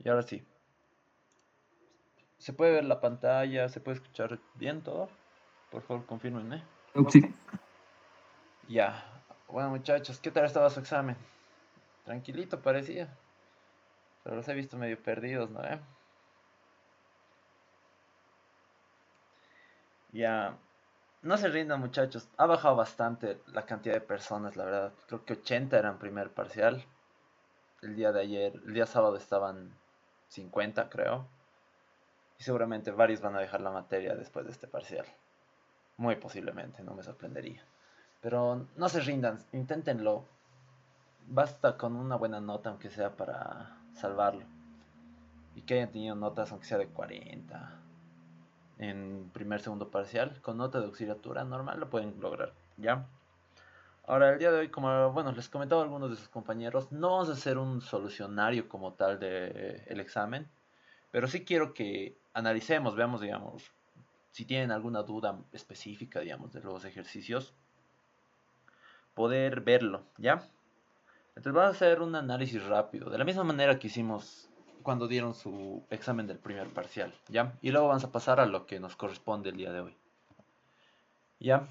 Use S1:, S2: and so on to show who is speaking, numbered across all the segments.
S1: Y ahora sí, ¿se puede ver la pantalla? ¿Se puede escuchar bien todo? Por favor, confírmenme.
S2: Sí,
S1: Ya. Bueno, muchachos, ¿qué tal estaba su examen? Tranquilito parecía, pero los he visto medio perdidos, ¿no? Ya. No se rindan, muchachos. Ha bajado bastante la cantidad de personas, la verdad. Creo que 80 eran primer parcial. El día de ayer, el día sábado estaban 50, creo. Y seguramente varios van a dejar la materia después de este parcial. Muy posiblemente, no me sorprendería. Pero no se rindan, inténtenlo. Basta con una buena nota, aunque sea para salvarlo. Y que hayan tenido notas, aunque sea de 40 en primer, segundo parcial. Con nota de auxiliatura normal lo pueden lograr, ¿ya? Ahora, el día de hoy, como bueno, les comentaba a algunos de sus compañeros, no vamos a hacer un solucionario como tal del examen, pero sí quiero que analicemos, veamos, digamos, si tienen alguna duda específica, digamos, de los ejercicios, poder verlo, ¿ya? Entonces vamos a hacer un análisis rápido, de la misma manera que hicimos cuando dieron su examen del primer parcial, ¿ya? Y luego vamos a pasar a lo que nos corresponde el día de hoy, ¿ya?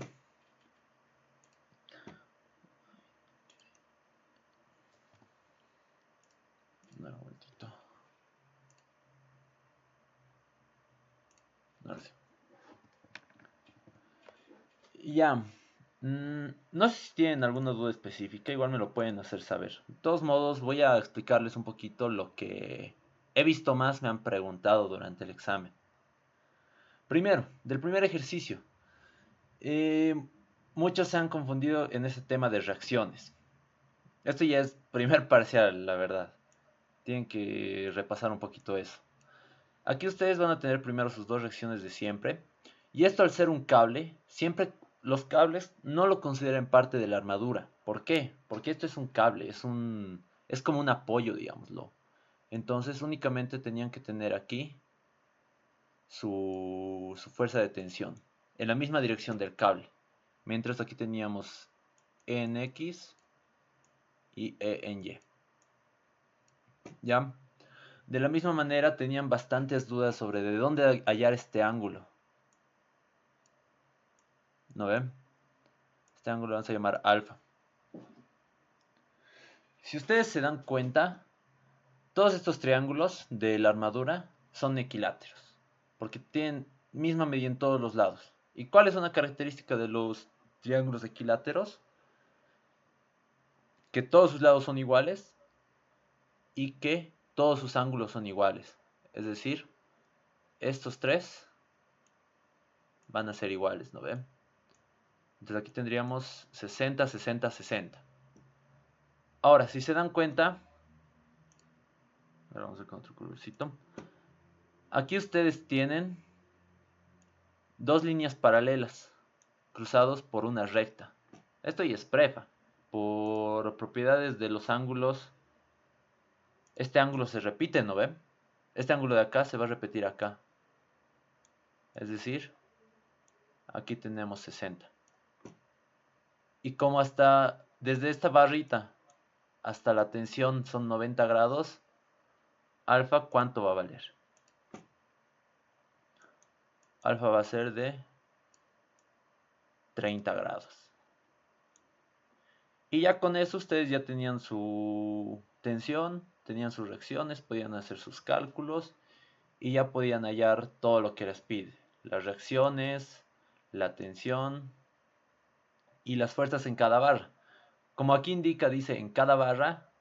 S1: Un momentito. Ahora sí. Ya. No sé si tienen alguna duda específica, igual me lo pueden hacer saber. De todos modos, voy a explicarles un poquito lo que he visto más me han preguntado durante el examen. Primero, del primer ejercicio. eh, Muchos se han confundido en ese tema de reacciones. Esto ya es primer parcial, la verdad. Tienen que repasar un poquito eso. Aquí ustedes van a tener primero sus dos reacciones de siempre. Y esto al ser un cable, siempre los cables no lo consideren parte de la armadura. ¿Por qué? Porque esto es un cable, es como un apoyo, digámoslo. Entonces únicamente tenían que tener aquí su fuerza de tensión, en la misma dirección del cable. Mientras aquí teníamos E en X y E en Y. ¿Ya? De la misma manera tenían bastantes dudas sobre de dónde hallar este ángulo. ¿No ven? Este ángulo lo vamos a llamar alfa. Si ustedes se dan cuenta, todos estos triángulos de la armadura son equiláteros, porque tienen misma medida en todos los lados. ¿Y cuál es una característica de los triángulos equiláteros? Que todos sus lados son iguales y que todos sus ángulos son iguales. Es decir, estos tres van a ser iguales, ¿no ven? Entonces aquí tendríamos 60, 60, 60. Ahora, si se dan cuenta, ahora vamos a ver con otro colorcito. Aquí ustedes tienen dos líneas paralelas cruzados por una recta. Esto ya es prefa. Por propiedades de los ángulos, este ángulo se repite, ¿no ven? Este ángulo de acá se va a repetir acá. Es decir, aquí tenemos 60. Y como hasta, desde esta barrita hasta la tensión son 90 grados, alfa, ¿cuánto va a valer? Alfa va a ser de 30 grados. Y ya con eso ustedes ya tenían su tensión, tenían sus reacciones, podían hacer sus cálculos y ya podían hallar todo lo que les pide. Las reacciones, la tensión y las fuerzas en cada barra. Como aquí indica, dice en cada barra,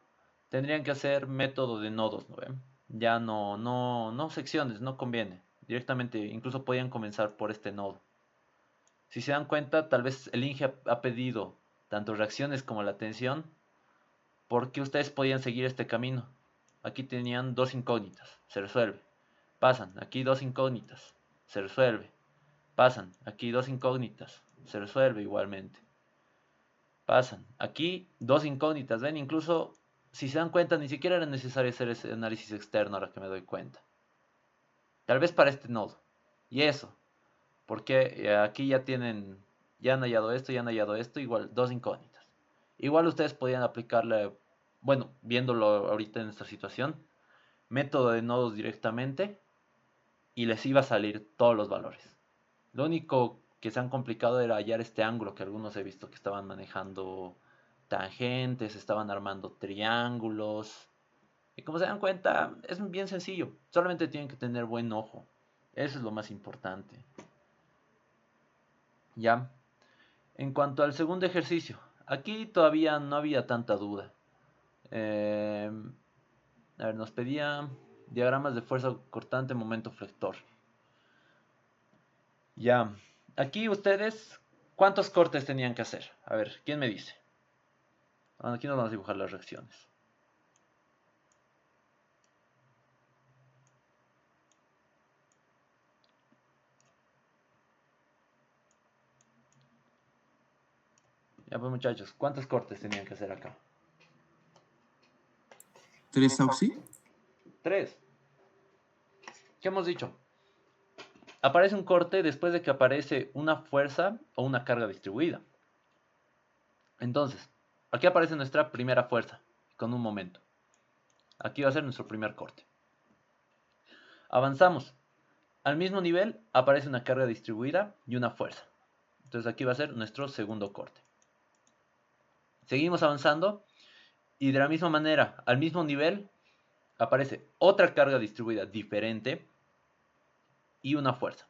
S1: tendrían que hacer método de nodos, ¿no ven? Ya no secciones, no conviene. Directamente, incluso podían comenzar por este nodo. Si se dan cuenta, tal vez el INGE ha pedido tanto reacciones como la tensión, porque ustedes podían seguir este camino. Aquí tenían dos incógnitas, se resuelve. Pasan, aquí dos incógnitas, se resuelve. Pasan, aquí dos incógnitas, se resuelve igualmente. Pasan, aquí dos incógnitas, ven, incluso si se dan cuenta, ni siquiera era necesario hacer ese análisis externo ahora que me doy cuenta. Tal vez para este nodo. Y eso, porque aquí ya han hallado esto, ya han hallado esto, igual dos incógnitas. Igual ustedes podían aplicarle, bueno, viéndolo ahorita en esta situación, método de nodos directamente y les iba a salir todos los valores. Lo único que se han complicado era hallar este ángulo que algunos he visto que estaban manejando tangentes, estaban armando triángulos. Y como se dan cuenta, es bien sencillo. Solamente tienen que tener buen ojo. Eso es lo más importante. Ya. En cuanto al segundo ejercicio, aquí todavía no había tanta duda. Eh, a ver, nos pedía diagramas de fuerza cortante, momento flector. Ya. Aquí ustedes, ¿cuántos cortes tenían que hacer? A ver, ¿quién me dice? Aquí nos vamos a dibujar las reacciones. Ya pues muchachos, ¿cuántos cortes tenían que hacer acá?
S2: 3 Saucy.
S1: 3. ¿Qué hemos dicho? Aparece un corte después de que aparece una fuerza o una carga distribuida. Entonces, aquí aparece nuestra primera fuerza, con un momento. Aquí va a ser nuestro primer corte. Avanzamos. Al mismo nivel aparece una carga distribuida y una fuerza. Entonces aquí va a ser nuestro segundo corte. Seguimos avanzando y de la misma manera, al mismo nivel, aparece otra carga distribuida diferente y una fuerza.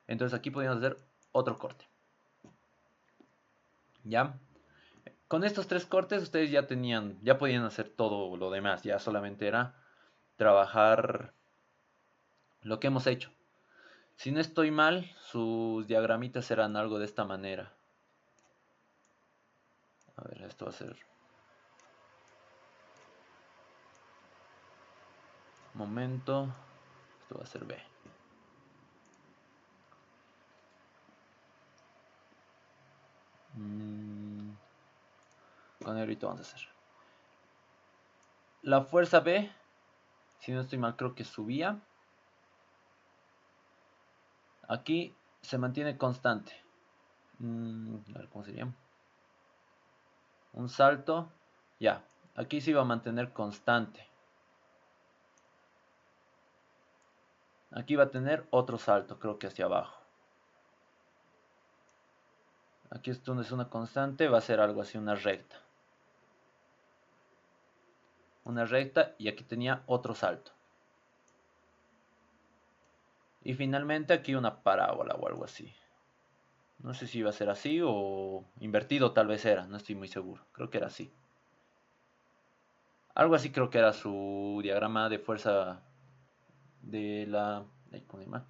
S1: Entonces aquí podemos hacer otro corte. ¿Ya? Con estos 3 cortes ustedes ya podían hacer todo lo demás. Ya solamente era trabajar lo que hemos hecho. Si no estoy mal, sus diagramitas serán algo de esta manera. A ver, esto va a ser... Momento. Esto va a ser B. Con negrito vamos a hacer. La fuerza B, si no estoy mal, creo que subía. Aquí se mantiene constante. A ver, ¿cómo sería? Un salto. Ya, aquí se iba a mantener constante. Aquí va a tener otro salto, creo que hacia abajo. Aquí esto no es una constante, va a ser algo así, una recta. Una recta y aquí tenía otro salto. Y finalmente aquí una parábola o algo así. No sé si iba a ser así o invertido tal vez era, no estoy muy seguro. Creo que era así. Algo así creo que era su diagrama de fuerza de la... ¿Cómo se llama?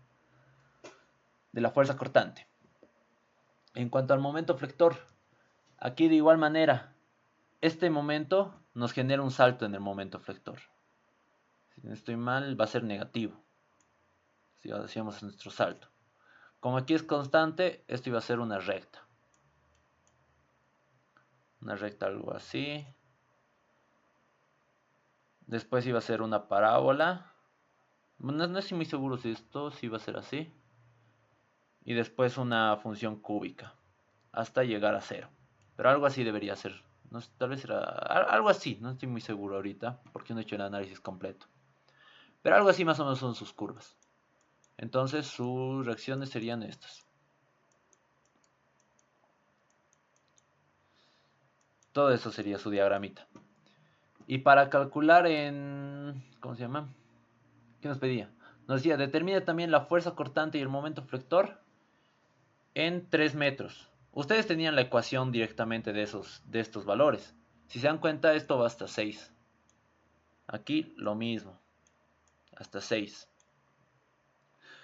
S1: De la fuerza cortante. En cuanto al momento flector, aquí de igual manera, este momento nos genera un salto en el momento flector. Si no estoy mal, va a ser negativo. Si hacíamos nuestro salto. Como aquí es constante, esto iba a ser una recta. Una recta algo así. Después iba a ser una parábola. No estoy muy seguro si esto sí iba a ser así. Y después una función cúbica. Hasta llegar a 0. Pero algo así debería ser. No, tal vez era algo así. No estoy muy seguro ahorita. Porque no he hecho el análisis completo. Pero algo así más o menos son sus curvas. Entonces sus reacciones serían estas. Todo eso sería su diagramita. Y para calcular en... ¿Cómo se llama? ¿Qué nos pedía? Nos decía, determine también la fuerza cortante y el momento flector en 3 metros. Ustedes tenían la ecuación directamente de estos valores. Si se dan cuenta, esto va hasta 6. Aquí lo mismo. Hasta 6.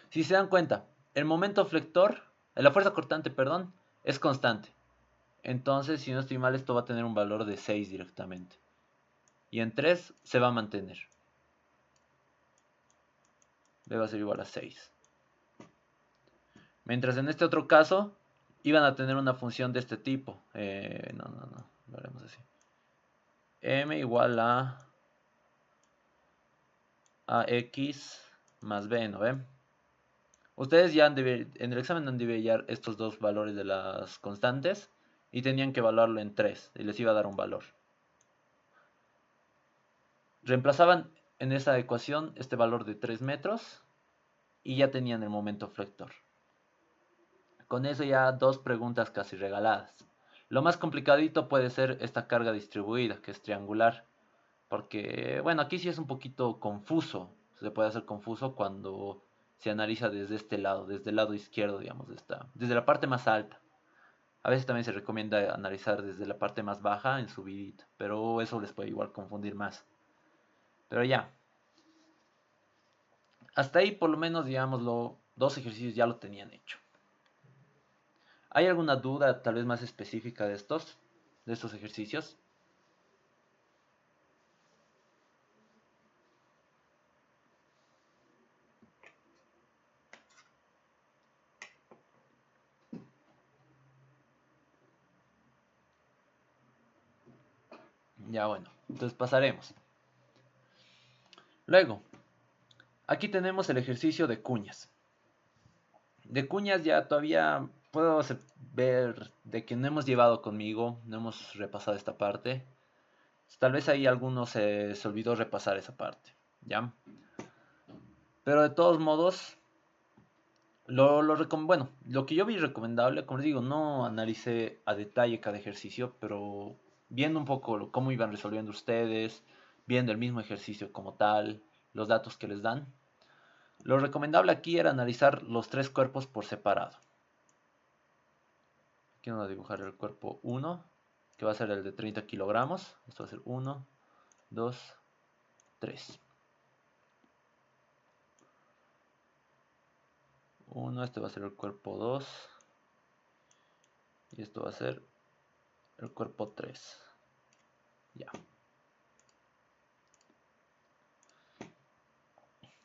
S1: Si se dan cuenta, el momento flector, la fuerza cortante, perdón, es constante. Entonces, si no estoy mal, esto va a tener un valor de 6 directamente. Y en 3 se va a mantener. B va a ser igual a 6. Mientras en este otro caso, iban a tener una función de este tipo. No, lo haremos así. M igual a X más B, ¿no ven? Ustedes ya en el examen han de hallar estos dos valores de las constantes y tenían que evaluarlo en 3 y les iba a dar un valor. Reemplazaban en esa ecuación este valor de 3 metros y ya tenían el momento flector. Con eso ya dos preguntas casi regaladas. Lo más complicadito puede ser esta carga distribuida, que es triangular. Porque, bueno, aquí sí es un poquito confuso. Se puede hacer confuso cuando se analiza desde este lado, desde el lado izquierdo, digamos, desde la parte más alta. A veces también se recomienda analizar desde la parte más baja en subidita, pero eso les puede igual confundir más. Pero ya, hasta ahí por lo menos, digamos, dos ejercicios ya lo tenían hecho. ¿Hay alguna duda tal vez más específica de estos ejercicios? Ya bueno, entonces pasaremos. Luego, aquí tenemos el ejercicio de cuñas. De cuñas ya todavía puedo ver de que no hemos llevado conmigo, no hemos repasado esta parte. Tal vez ahí algunos se olvidó repasar esa parte, ¿ya? Pero de todos modos, bueno, lo que yo vi recomendable, como les digo, no analicé a detalle cada ejercicio, pero viendo un poco cómo iban resolviendo ustedes, viendo el mismo ejercicio como tal, los datos que les dan, lo recomendable aquí era analizar los tres cuerpos por separado. Aquí vamos a dibujar el cuerpo 1, que va a ser el de 30 kilogramos. Esto va a ser 1, 2, 3. 1, este va a ser el cuerpo 2. Y esto va a ser el cuerpo 3. Ya.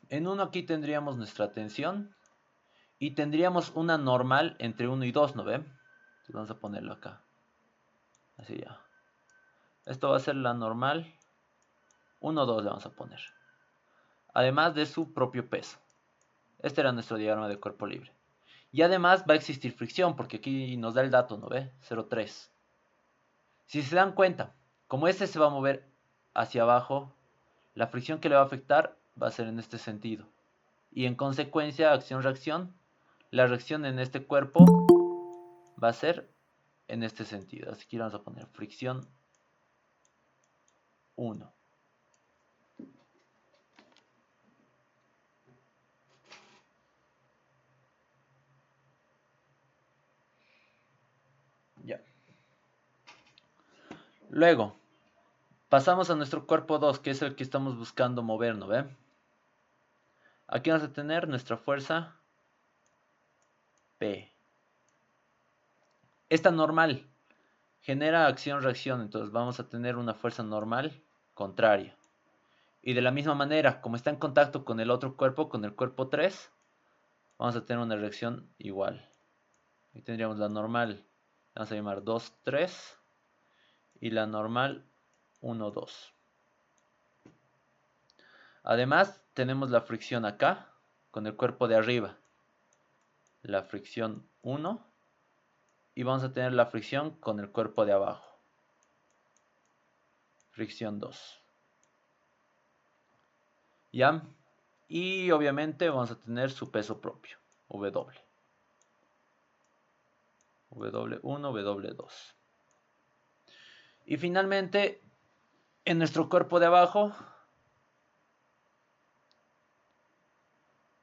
S1: En 1 aquí tendríamos nuestra tensión. Y tendríamos una normal entre 1 y 2, ¿no ven? Entonces vamos a ponerlo acá. Así ya. Esto va a ser la normal. 1, 2 le vamos a poner. Además de su propio peso. Este era nuestro diagrama de cuerpo libre. Y además va a existir fricción, porque aquí nos da el dato, ¿no ve? 0,3. Si se dan cuenta, como este se va a mover hacia abajo, la fricción que le va a afectar va a ser en este sentido. Y en consecuencia, acción-reacción, la reacción en este cuerpo va a ser en este sentido. Así que vamos a poner fricción 1. Ya. Luego, pasamos a nuestro cuerpo 2, que es el que estamos buscando mover, ¿no ve? Aquí vamos a tener nuestra fuerza P. Esta normal genera acción-reacción, entonces vamos a tener una fuerza normal contraria. Y de la misma manera, como está en contacto con el otro cuerpo, con el cuerpo 3, vamos a tener una reacción igual. Aquí tendríamos la normal, vamos a llamar 2, 3, y la normal 1, 2. Además, tenemos la fricción acá, con el cuerpo de arriba, la fricción 1, y vamos a tener la fricción con el cuerpo de abajo, fricción 2. ¿Ya? Y obviamente vamos a tener su peso propio, W. W1, W2. Y finalmente, en nuestro cuerpo de abajo,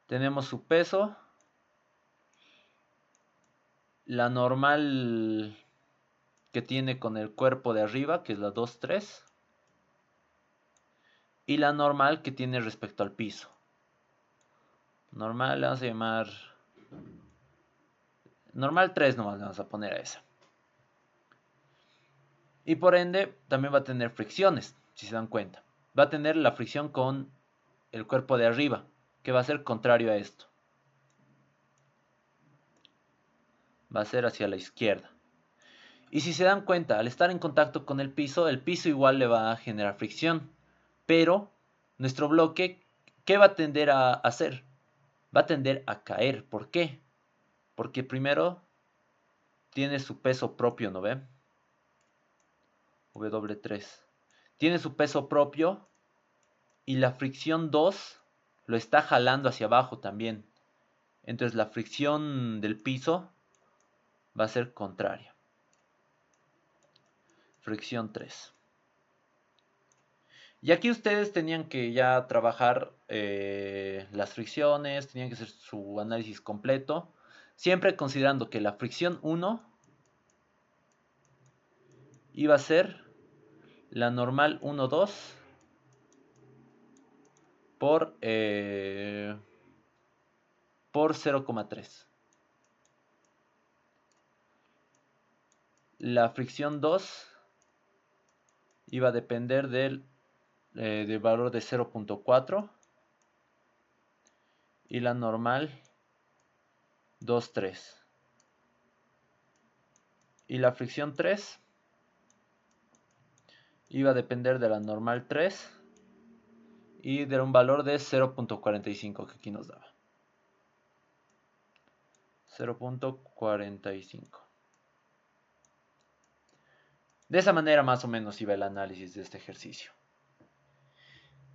S1: tenemos su peso, la normal que tiene con el cuerpo de arriba, que es la 2, 3, y la normal que tiene respecto al piso. Normal, le vamos a llamar normal 3 nomás le vamos a poner a esa. Y por ende también va a tener fricciones, si se dan cuenta. Va a tener la fricción con el cuerpo de arriba, que va a ser contrario a esto. Va a ser hacia la izquierda. Y si se dan cuenta, al estar en contacto con el piso igual le va a generar fricción. Pero nuestro bloque, ¿qué va a tender a hacer? Va a tender a caer. ¿Por qué? Porque primero tiene su peso propio, ¿no ven? W3. Tiene su peso propio y la fricción 2 lo está jalando hacia abajo también. Entonces la fricción del piso va a ser contraria. Fricción 3. Y aquí ustedes tenían que ya trabajar las fricciones, tenían que hacer su análisis completo, siempre considerando que la fricción 1 iba a ser la normal 1,2 por 0,3. La fricción 2 iba a depender del valor de 0,4 y la normal 2,3. Y la fricción 3 iba a depender de la normal 3 y de un valor de 0,45 que aquí nos daba. 0,45. De esa manera más o menos iba el análisis de este ejercicio.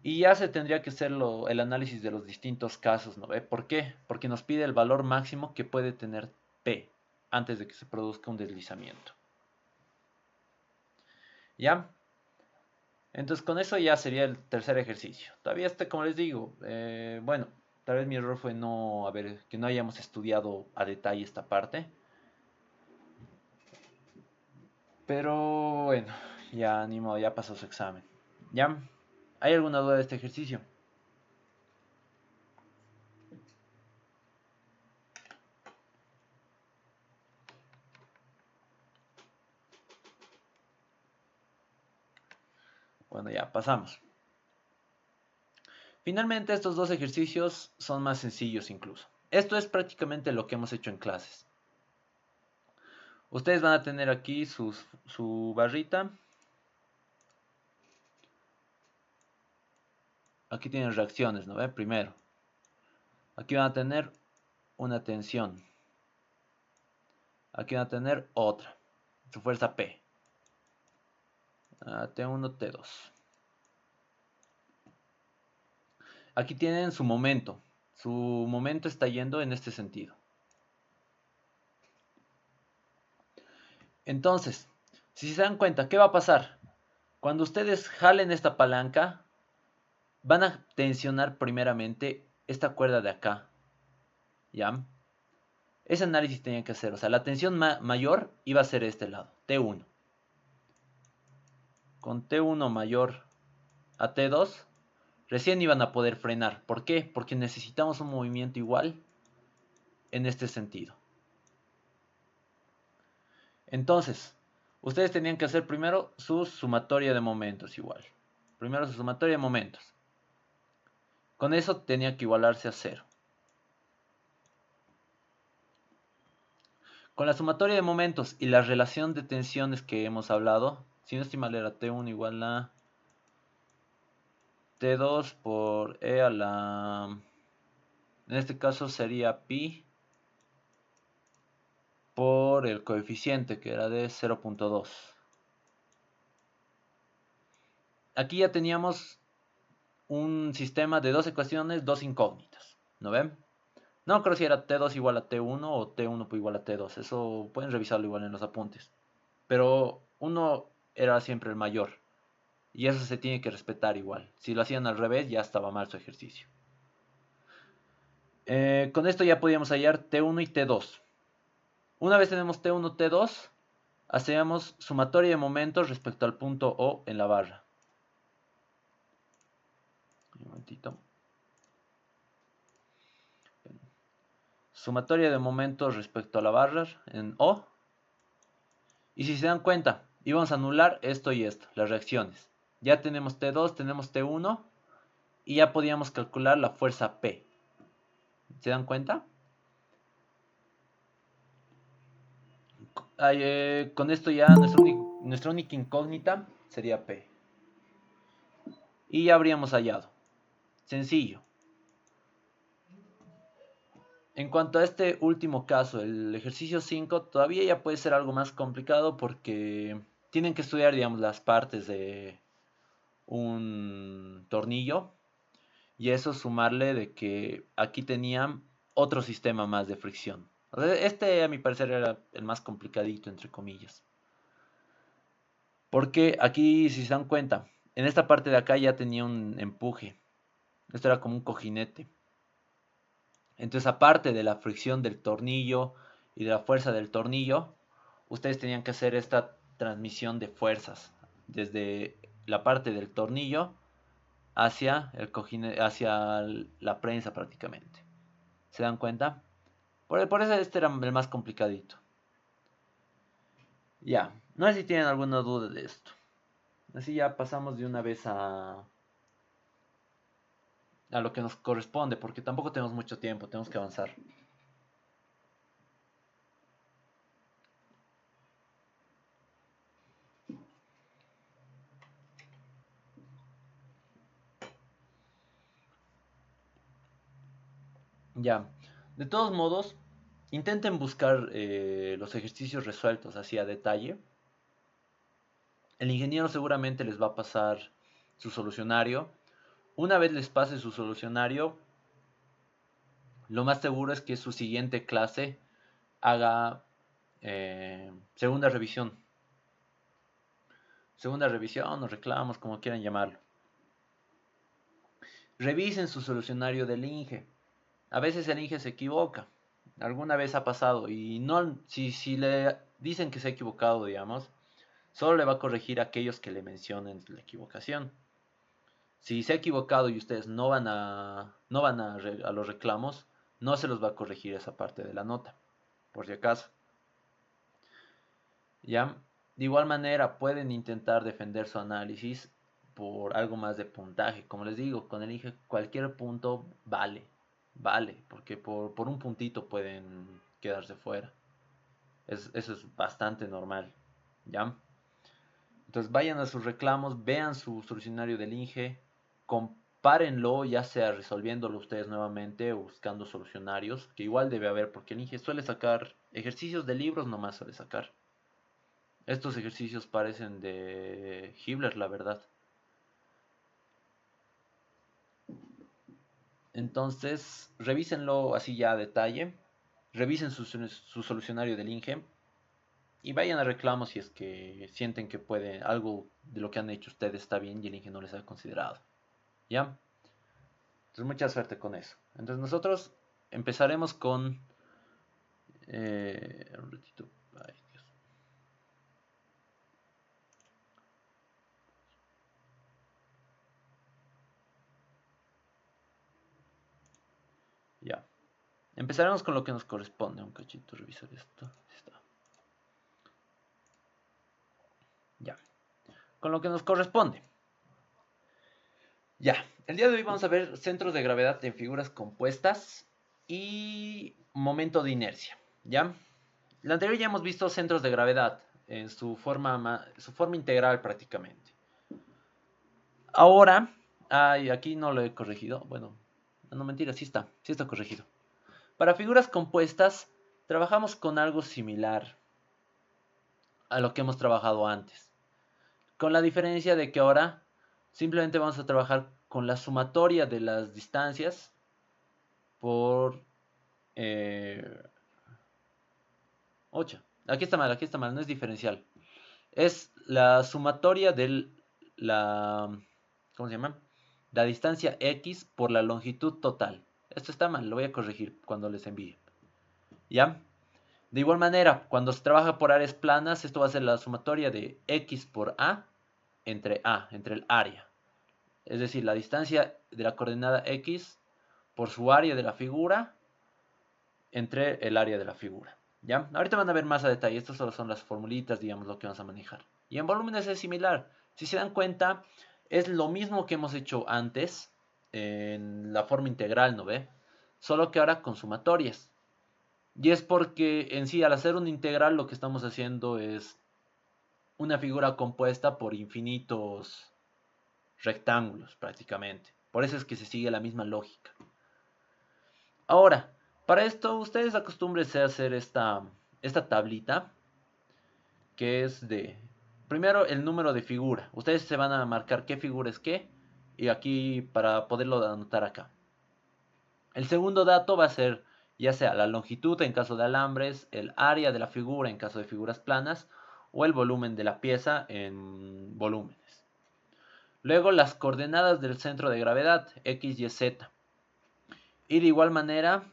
S1: Y ya se tendría que hacer el análisis de los distintos casos, ¿no ve? ¿Por qué? Porque nos pide el valor máximo que puede tener P antes de que se produzca un deslizamiento. ¿Ya? Entonces con eso ya sería el tercer ejercicio. Todavía como les digo, bueno, tal vez mi error fue que no hayamos estudiado a detalle esta parte. Pero bueno, ya animo, ya pasó su examen. ¿Ya? ¿Hay alguna duda de este ejercicio? Bueno, ya pasamos. Finalmente, estos dos ejercicios son más sencillos incluso. Esto es prácticamente lo que hemos hecho en clases. Ustedes van a tener aquí su barrita. Aquí tienen reacciones, ¿no ve? Primero. Aquí van a tener una tensión. Aquí van a tener otra. Su fuerza P. T1, T2. Aquí tienen su momento. Su momento está yendo en este sentido. Entonces, si se dan cuenta, ¿qué va a pasar? Cuando ustedes jalen esta palanca, van a tensionar primeramente esta cuerda de acá. ¿Ya? Ese análisis tenían que hacer. O sea, la tensión mayor iba a ser este lado, T1. Con T1 mayor a T2, recién iban a poder frenar. ¿Por qué? Porque necesitamos un movimiento igual en este sentido. Entonces, ustedes tenían que hacer primero su sumatoria de momentos igual. Primero su sumatoria de momentos. Con eso tenía que igualarse a 0. Con la sumatoria de momentos y la relación de tensiones que hemos hablado, si no estoy mal era T1 igual a T2 por E a la... En este caso sería pi por el coeficiente que era de 0,2. Aquí ya teníamos un sistema de dos ecuaciones, dos incógnitas. ¿No ven? No creo si era T2 igual a T1 o T1 igual a T2. Eso pueden revisarlo igual en los apuntes. Pero uno era siempre el mayor. Y eso se tiene que respetar igual. Si lo hacían al revés, ya estaba mal su ejercicio. Con esto ya podíamos hallar T1 y T2. Una vez tenemos T1, T2, hacíamos sumatoria de momentos respecto al punto O en la barra. Un momentito. Sumatoria de momentos respecto a la barra en O. Y si se dan cuenta, íbamos a anular esto y esto, las reacciones. Ya tenemos T2, tenemos T1 y ya podíamos calcular la fuerza P. ¿Se dan cuenta? Con esto ya nuestra única incógnita sería P. Y ya habríamos hallado. Sencillo. En cuanto a este último caso, el ejercicio 5, todavía ya puede ser algo más complicado porque tienen que estudiar, digamos, las partes de un tornillo. Y eso sumarle de que aquí tenían otro sistema más de fricción. O sea, este a mi parecer era el más complicadito, entre comillas. Porque aquí, si se dan cuenta, en esta parte de acá ya tenía un empuje. Esto era como un cojinete. Entonces, aparte de la fricción del tornillo y de la fuerza del tornillo, ustedes tenían que hacer esta transmisión de fuerzas desde la parte del tornillo hacia el cojinete, hacia la prensa prácticamente. ¿Se dan cuenta? Por eso este era el más complicadito. Ya, no sé si tienen alguna duda de esto. Así ya pasamos de una vez a lo que nos corresponde, porque tampoco tenemos mucho tiempo, tenemos que avanzar. Ya, de todos modos, intenten buscar los ejercicios resueltos así a detalle. El ingeniero seguramente les va a pasar su solucionario. Una vez les pase su solucionario, lo más seguro es que su siguiente clase haga segunda revisión. Segunda revisión o reclamos, como quieran llamarlo. Revisen su solucionario del INGE. A veces el INGE se equivoca. Alguna vez ha pasado. Y no, si le dicen que se ha equivocado, digamos, solo le va a corregir a aquellos que le mencionen la equivocación. Si se ha equivocado y ustedes no van a los reclamos, no se los va a corregir esa parte de la nota, por si acaso. ¿Ya? De igual manera, pueden intentar defender su análisis por algo más de puntaje. Como les digo, con el INGE cualquier punto vale, porque por un puntito pueden quedarse fuera. Eso es bastante normal, ¿ya? Entonces vayan a sus reclamos, vean su solucionario del INGE, compárenlo, ya sea resolviéndolo ustedes nuevamente o buscando solucionarios, que igual debe haber, porque el INGE suele sacar ejercicios de libros, nomás suele sacar. Estos ejercicios parecen de Hibler, la verdad. Entonces, revísenlo así ya a detalle, revisen su solucionario del INGE y vayan a reclamos si es que sienten que puede algo de lo que han hecho ustedes está bien y el INGE no les ha considerado. ¿Ya? Entonces, mucha suerte con eso. Entonces, nosotros empezaremos con... un ratito. Ay, Dios. Ya. Empezaremos con lo que nos corresponde. Un cachito, revisar esto. Está. Ya. Con lo que nos corresponde. Ya. El día de hoy vamos a ver centros de gravedad en figuras compuestas y momento de inercia. ¿Ya? La anterior ya hemos visto centros de gravedad en su forma integral prácticamente. Ahora, ay, aquí no lo he corregido. Bueno, no mentira, sí está corregido. Para figuras compuestas, trabajamos con algo similar a lo que hemos trabajado antes. Con la diferencia de que ahora simplemente vamos a trabajar con la sumatoria de las distancias por 8. Aquí está mal, no es diferencial. Es la sumatoria de la... ¿Cómo se llama? La distancia x por la longitud total. Esto está mal, lo voy a corregir cuando les envíe. ¿Ya? De igual manera, cuando se trabaja por áreas planas, esto va a ser la sumatoria de x por a, entre el área. Es decir, la distancia de la coordenada x por su área de la figura entre el área de la figura. ¿Ya? Ahorita van a ver más a detalle. Estas solo son las formulitas, digamos, lo que vamos a manejar. Y en volúmenes es similar. Si se dan cuenta, es lo mismo que hemos hecho antes en la forma integral, ¿no ve? Solo que ahora con sumatorias. Y es porque en sí, al hacer una integral, lo que estamos haciendo es una figura compuesta por infinitos rectángulos, prácticamente. Por eso es que se sigue la misma lógica. Ahora, para esto, ustedes acostúmbrense a hacer esta tablita, que es de, primero, el número de figura. Ustedes se van a marcar qué figura es qué y aquí para poderlo anotar acá. El segundo dato va a ser ya sea la longitud en caso de alambres, el área de la figura en caso de figuras planas o el volumen de la pieza en volúmenes. Luego las coordenadas del centro de gravedad, x, y, z. Y de igual manera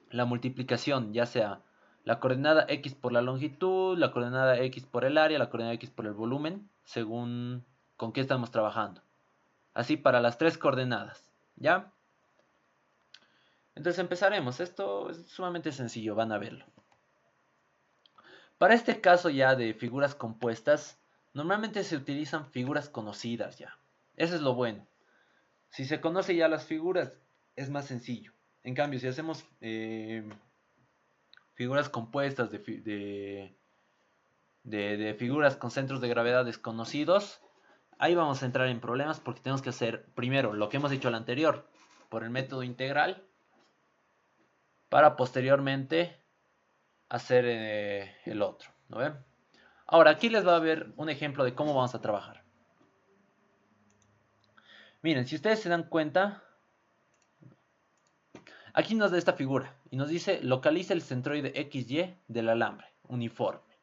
S1: la multiplicación, ya sea la coordenada x por la longitud, la coordenada x por el área, la coordenada x por el volumen, según con qué estamos trabajando. Así para las tres coordenadas, ¿ya? Entonces empezaremos. Esto es sumamente sencillo, van a verlo. Para este caso ya de figuras compuestas, normalmente se utilizan figuras conocidas ya. Eso es lo bueno. Si se conoce ya las figuras, es más sencillo. En cambio, si hacemos figuras compuestas de figuras con centros de gravedad desconocidos, ahí vamos a entrar en problemas porque tenemos que hacer primero lo que hemos dicho al anterior, por el método integral, para posteriormente hacer el otro, ¿no ven? Ahora, aquí les va a ver un ejemplo de cómo vamos a trabajar. Miren, si ustedes se dan cuenta, aquí nos da esta figura y nos dice localiza el centroide XY del alambre uniforme.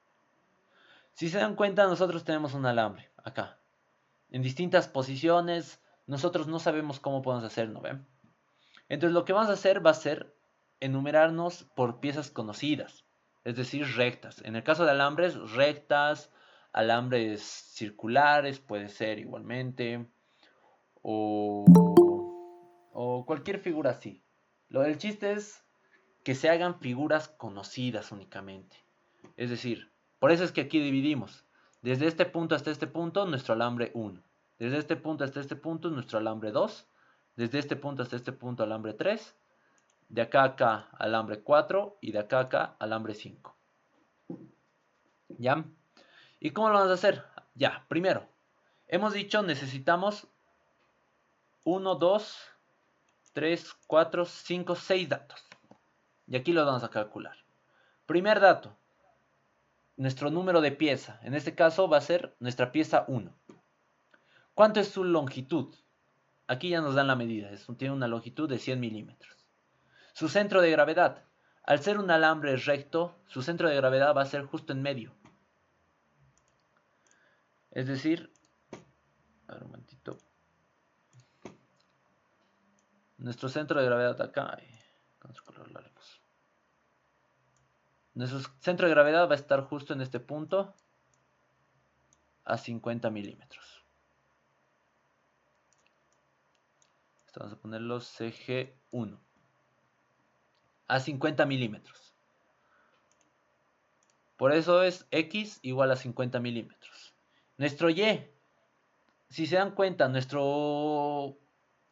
S1: Si se dan cuenta, nosotros tenemos un alambre acá, en distintas posiciones. Nosotros no sabemos cómo podemos hacer, ¿no ven? Entonces lo que vamos a hacer va a ser enumerarnos por piezas conocidas, es decir, rectas. En el caso de alambres, rectas, alambres circulares, puede ser igualmente, o, o cualquier figura así. Lo del chiste es que se hagan figuras conocidas únicamente. Es decir, por eso es que aquí dividimos. Desde este punto hasta este punto, nuestro alambre 1. Desde este punto hasta este punto, nuestro alambre 2. Desde este punto hasta este punto, alambre 3. De acá a acá, alambre 4. Y de acá a acá, alambre 5. ¿Ya? ¿Y cómo lo vamos a hacer? Ya, primero, hemos dicho necesitamos 1, 2, 3, 4, 5, 6 datos. Y aquí los vamos a calcular. Primer dato, nuestro número de pieza. En este caso va a ser nuestra pieza 1. ¿Cuánto es su longitud? Aquí ya nos dan la medida. Tiene una longitud de 100 milímetros. Su centro de gravedad. Al ser un alambre recto, su centro de gravedad va a ser justo en medio. Es decir, a ver un momentito. Nuestro centro de gravedad acá. Vamos a colorarlo. Nuestro centro de gravedad va a estar justo en este punto a 50 milímetros. Esto vamos a ponerlo CG1 a 50 milímetros. Por eso es X igual a 50 milímetros. Nuestro Y, si se dan cuenta, nuestro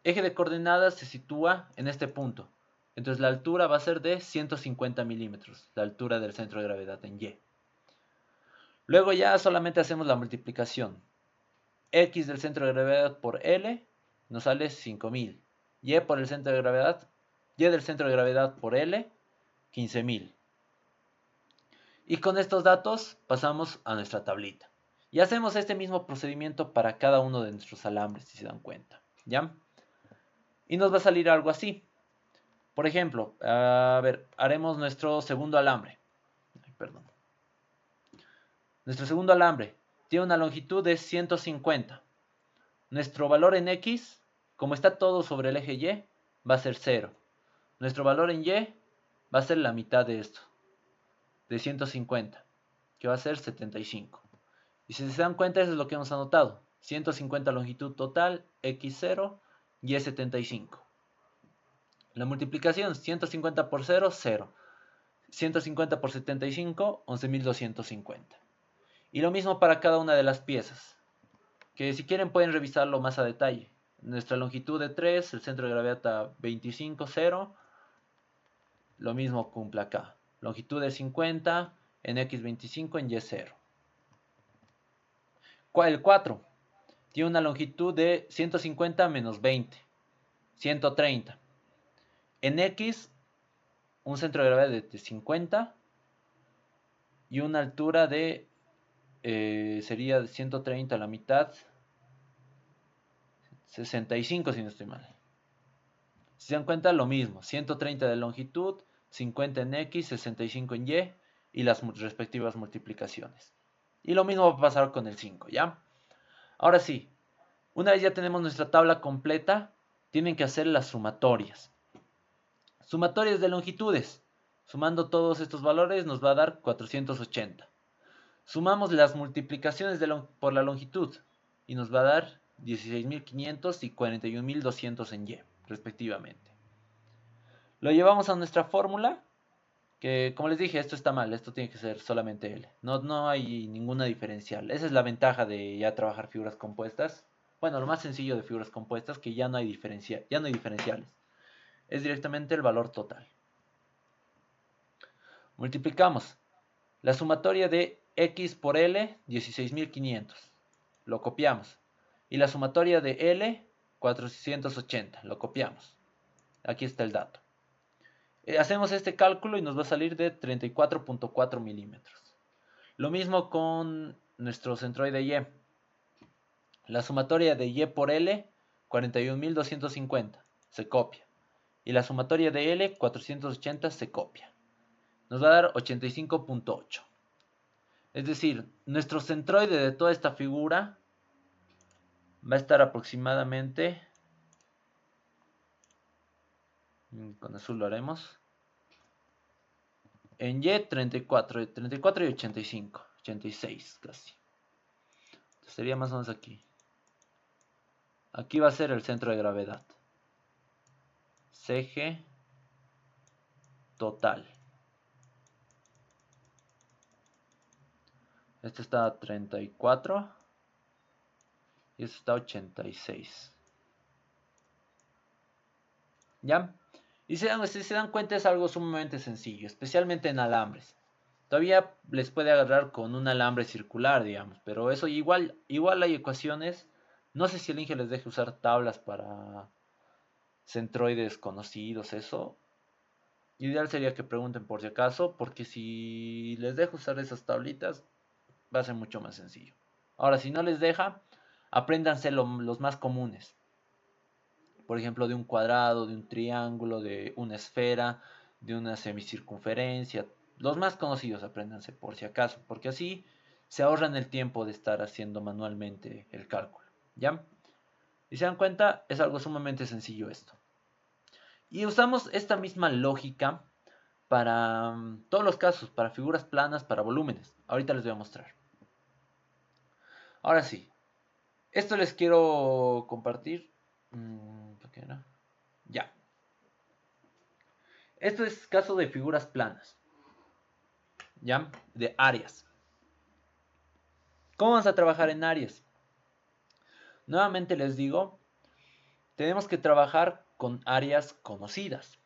S1: eje de coordenadas se sitúa en este punto. Entonces la altura va a ser de 150 milímetros, la altura del centro de gravedad en Y. Luego ya solamente hacemos la multiplicación. X del centro de gravedad por L nos sale 5000. Y por el centro de gravedad, Y del centro de gravedad por L, 15000. Y con estos datos pasamos a nuestra tablita. Y hacemos este mismo procedimiento para cada uno de nuestros alambres, si se dan cuenta. ¿Ya? Y nos va a salir algo así. Por ejemplo, a ver, haremos nuestro segundo alambre. Ay, perdón. Nuestro segundo alambre tiene una longitud de 150. Nuestro valor en X, como está todo sobre el eje Y, va a ser 0. Nuestro valor en Y va a ser la mitad de esto, de 150, que va a ser 75. Y si se dan cuenta, eso es lo que hemos anotado. 150 longitud total, X0, Y 75. La multiplicación, 150 por 0, 0. 150 por 75, 11.250. Y lo mismo para cada una de las piezas, que si quieren pueden revisarlo más a detalle. Nuestra longitud de 3, el centro de gravedad a 25, 0. Lo mismo cumple acá. Longitud de 50, en X25, en Y0. El 4 tiene una longitud de 150 menos 20, 130. En X, un centro de gravedad de 50 y una altura sería de 130 a la mitad, 65 si no estoy mal. Si se dan cuenta, lo mismo, 130 de longitud, 50 en X, 65 en Y y las respectivas multiplicaciones. Y lo mismo va a pasar con el 5, ¿ya? Ahora sí, una vez ya tenemos nuestra tabla completa, tienen que hacer las sumatorias. Sumatorias de longitudes. Sumando todos estos valores nos va a dar 480. Sumamos las multiplicaciones por la longitud y nos va a dar 16.500 y 41.200 en Y, respectivamente. Lo llevamos a nuestra fórmula, que como les dije, esto está mal, esto tiene que ser solamente L. No hay ninguna diferencial. Esa es la ventaja de ya trabajar figuras compuestas. Bueno, lo más sencillo de figuras compuestas, que ya no hay diferenciales. Es directamente el valor total. Multiplicamos la sumatoria de X por L, 16.500. Lo copiamos. Y la sumatoria de L, 480. Lo copiamos. Aquí está el dato. Hacemos este cálculo y nos va a salir de 34.4 milímetros. Lo mismo con nuestro centroide Y. La sumatoria de Y por L, 41.250. Se copia. Y la sumatoria de L, 480, se copia. Nos va a dar 85.8. Es decir, nuestro centroide de toda esta figura va a estar aproximadamente, con azul lo haremos, en Y 34 y 85, 86 casi. Entonces sería más o menos aquí. Aquí va a ser el centro de gravedad. CG total. Este está a 34 y este está a 86. ¿Ya? Y si se dan cuenta, es algo sumamente sencillo, especialmente en alambres. Todavía les puede agarrar con un alambre circular, digamos, pero eso igual hay ecuaciones. No sé si el Inge les deje usar tablas para centroides conocidos, eso. Ideal sería que pregunten por si acaso, porque si les dejo usar esas tablitas, va a ser mucho más sencillo. Ahora, si no les deja, apréndanse los más comunes. Por ejemplo, de un cuadrado, de un triángulo, de una esfera, de una semicircunferencia. Los más conocidos apréndanse por si acaso, porque así se ahorran el tiempo de estar haciendo manualmente el cálculo. ¿Ya? Y se dan cuenta, es algo sumamente sencillo esto. Y usamos esta misma lógica para todos los casos, para figuras planas, para volúmenes. Ahorita les voy a mostrar. Ahora sí, esto les quiero compartir. ¿Por qué no? Ya. Esto es caso de figuras planas. ¿Ya? De áreas. ¿Cómo vamos a trabajar en áreas? Nuevamente les digo, tenemos que trabajar con áreas conocidas.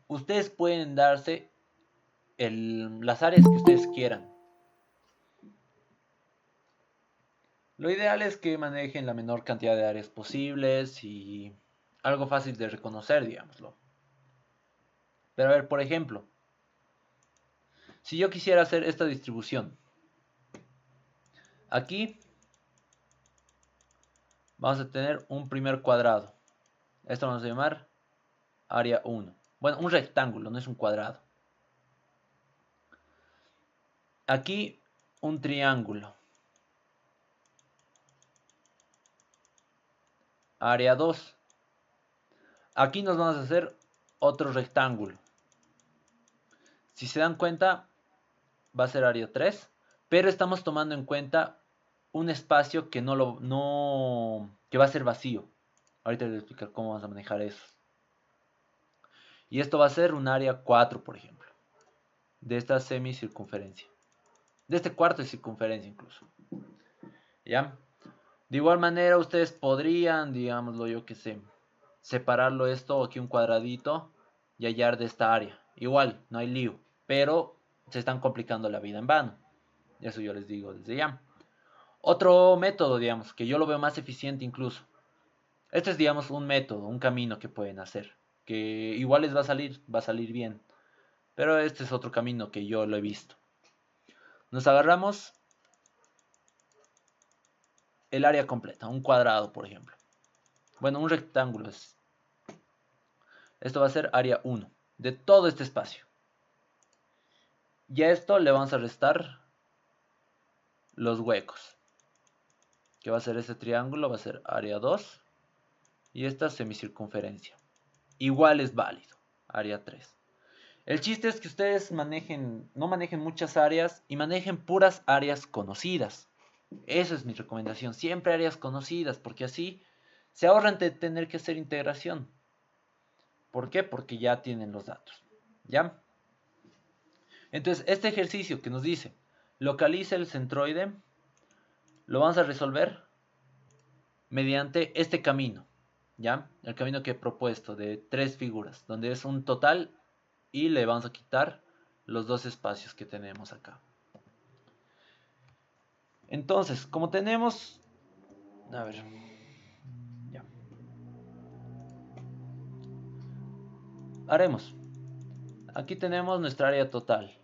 S1: Ustedes pueden darse las áreas que ustedes quieran. Lo ideal es que manejen la menor cantidad de áreas posibles y algo fácil de reconocer, digámoslo. Pero a ver, por ejemplo, si yo quisiera hacer esta distribución, aquí vamos a tener un primer cuadrado. Esto vamos a llamar área 1. Bueno, un rectángulo, no es un cuadrado. Aquí un triángulo. Área 2. Aquí nos vamos a hacer otro rectángulo. Si se dan cuenta, va a ser área 3, pero estamos tomando en cuenta un espacio que que va a ser vacío. Ahorita les voy a explicar cómo vamos a manejar eso. Y esto va a ser un área 4, por ejemplo, de esta semicircunferencia. De este cuarto de circunferencia incluso. ¿Ya? De igual manera ustedes podrían, digámoslo yo que sé, separarlo esto aquí un cuadradito y hallar de esta área. Igual, no hay lío, pero se están complicando la vida en vano. Eso yo les digo desde ya. Otro método, digamos, que yo lo veo más eficiente incluso. Este es, digamos, un método, un camino que pueden hacer, que igual les va a salir bien. Pero este es otro camino que yo lo he visto. Nos agarramos el área completa, un cuadrado, por ejemplo. Bueno, un rectángulo es. Esto va a ser área 1 de todo este espacio. Y a esto le vamos a restar los huecos. Que va a ser este triángulo, va a ser área 2. Y esta semicircunferencia. Igual es válido, área 3. El chiste es que ustedes no manejen muchas áreas y manejen puras áreas conocidas. Esa es mi recomendación, siempre áreas conocidas, porque así se ahorran de tener que hacer integración. ¿Por qué? Porque ya tienen los datos. ¿Ya? Entonces, este ejercicio que nos dice, localiza el centroide, lo vamos a resolver mediante este camino. ¿Ya? El camino que he propuesto de 3 figuras, donde es un total y le vamos a quitar los 2 espacios que tenemos acá. Entonces, como tenemos... A ver... Ya. Haremos. Aquí tenemos nuestra área total.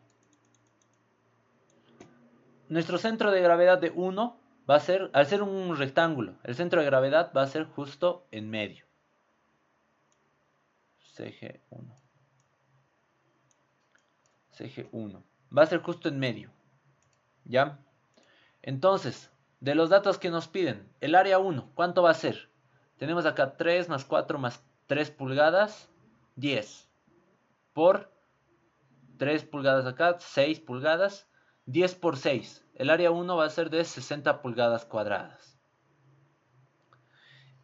S1: Nuestro centro de gravedad de 1 va a ser, al ser un rectángulo, el centro de gravedad va a ser justo en medio. CG1. CG1. Va a ser justo en medio. ¿Ya? Entonces, de los datos que nos piden, el área 1, ¿cuánto va a ser? Tenemos acá 3 más 4 más 3 pulgadas, 10. Por 3 pulgadas acá, 6 pulgadas, 10 por 6. El área 1 va a ser de 60 pulgadas cuadradas.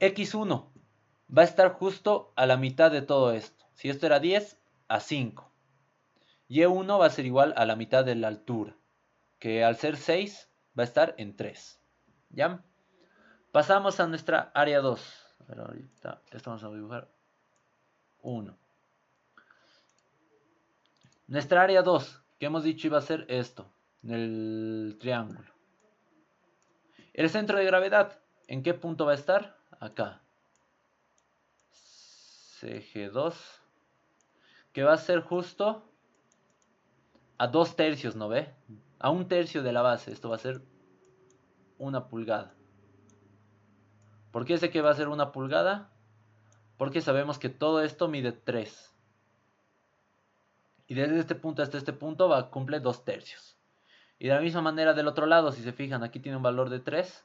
S1: X1 va a estar justo a la mitad de todo esto. Si esto era 10, a 5. Y1 va a ser igual a la mitad de la altura, que al ser 6 va a estar en 3. ¿Ya? Pasamos a nuestra área 2. A ver, ahorita esto vamos a dibujar 1. Nuestra área 2, que hemos dicho iba a ser esto, en el triángulo. El centro de gravedad, ¿en qué punto va a estar? Acá. CG2, que va a ser justo a 2 tercios, ¿no ve? A 1 tercio de la base, esto va a ser 1 pulgada. ¿Por qué sé que va a ser 1 pulgada? Porque sabemos que todo esto mide 3. Y desde este punto hasta este punto va a cumplir 2 tercios. Y de la misma manera del otro lado, si se fijan, aquí tiene un valor de 3.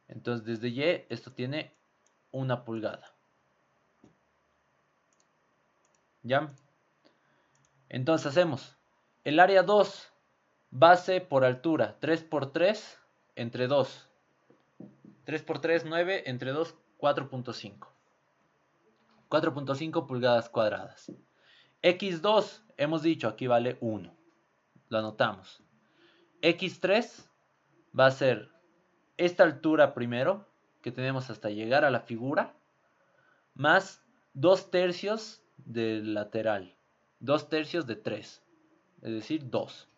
S1: Entonces desde Y esto tiene 1 pulgada. ¿Ya? Entonces hacemos el área 2, base por altura, 3 por 3 entre 2. 3 por 3, 9, entre 2, 4.5. 4.5 pulgadas cuadradas. X2, hemos dicho, aquí vale 1. Lo anotamos. X3 va a ser esta altura primero, que tenemos hasta llegar a la figura, más 2 tercios del lateral. 2 tercios de 3. Es decir, 2.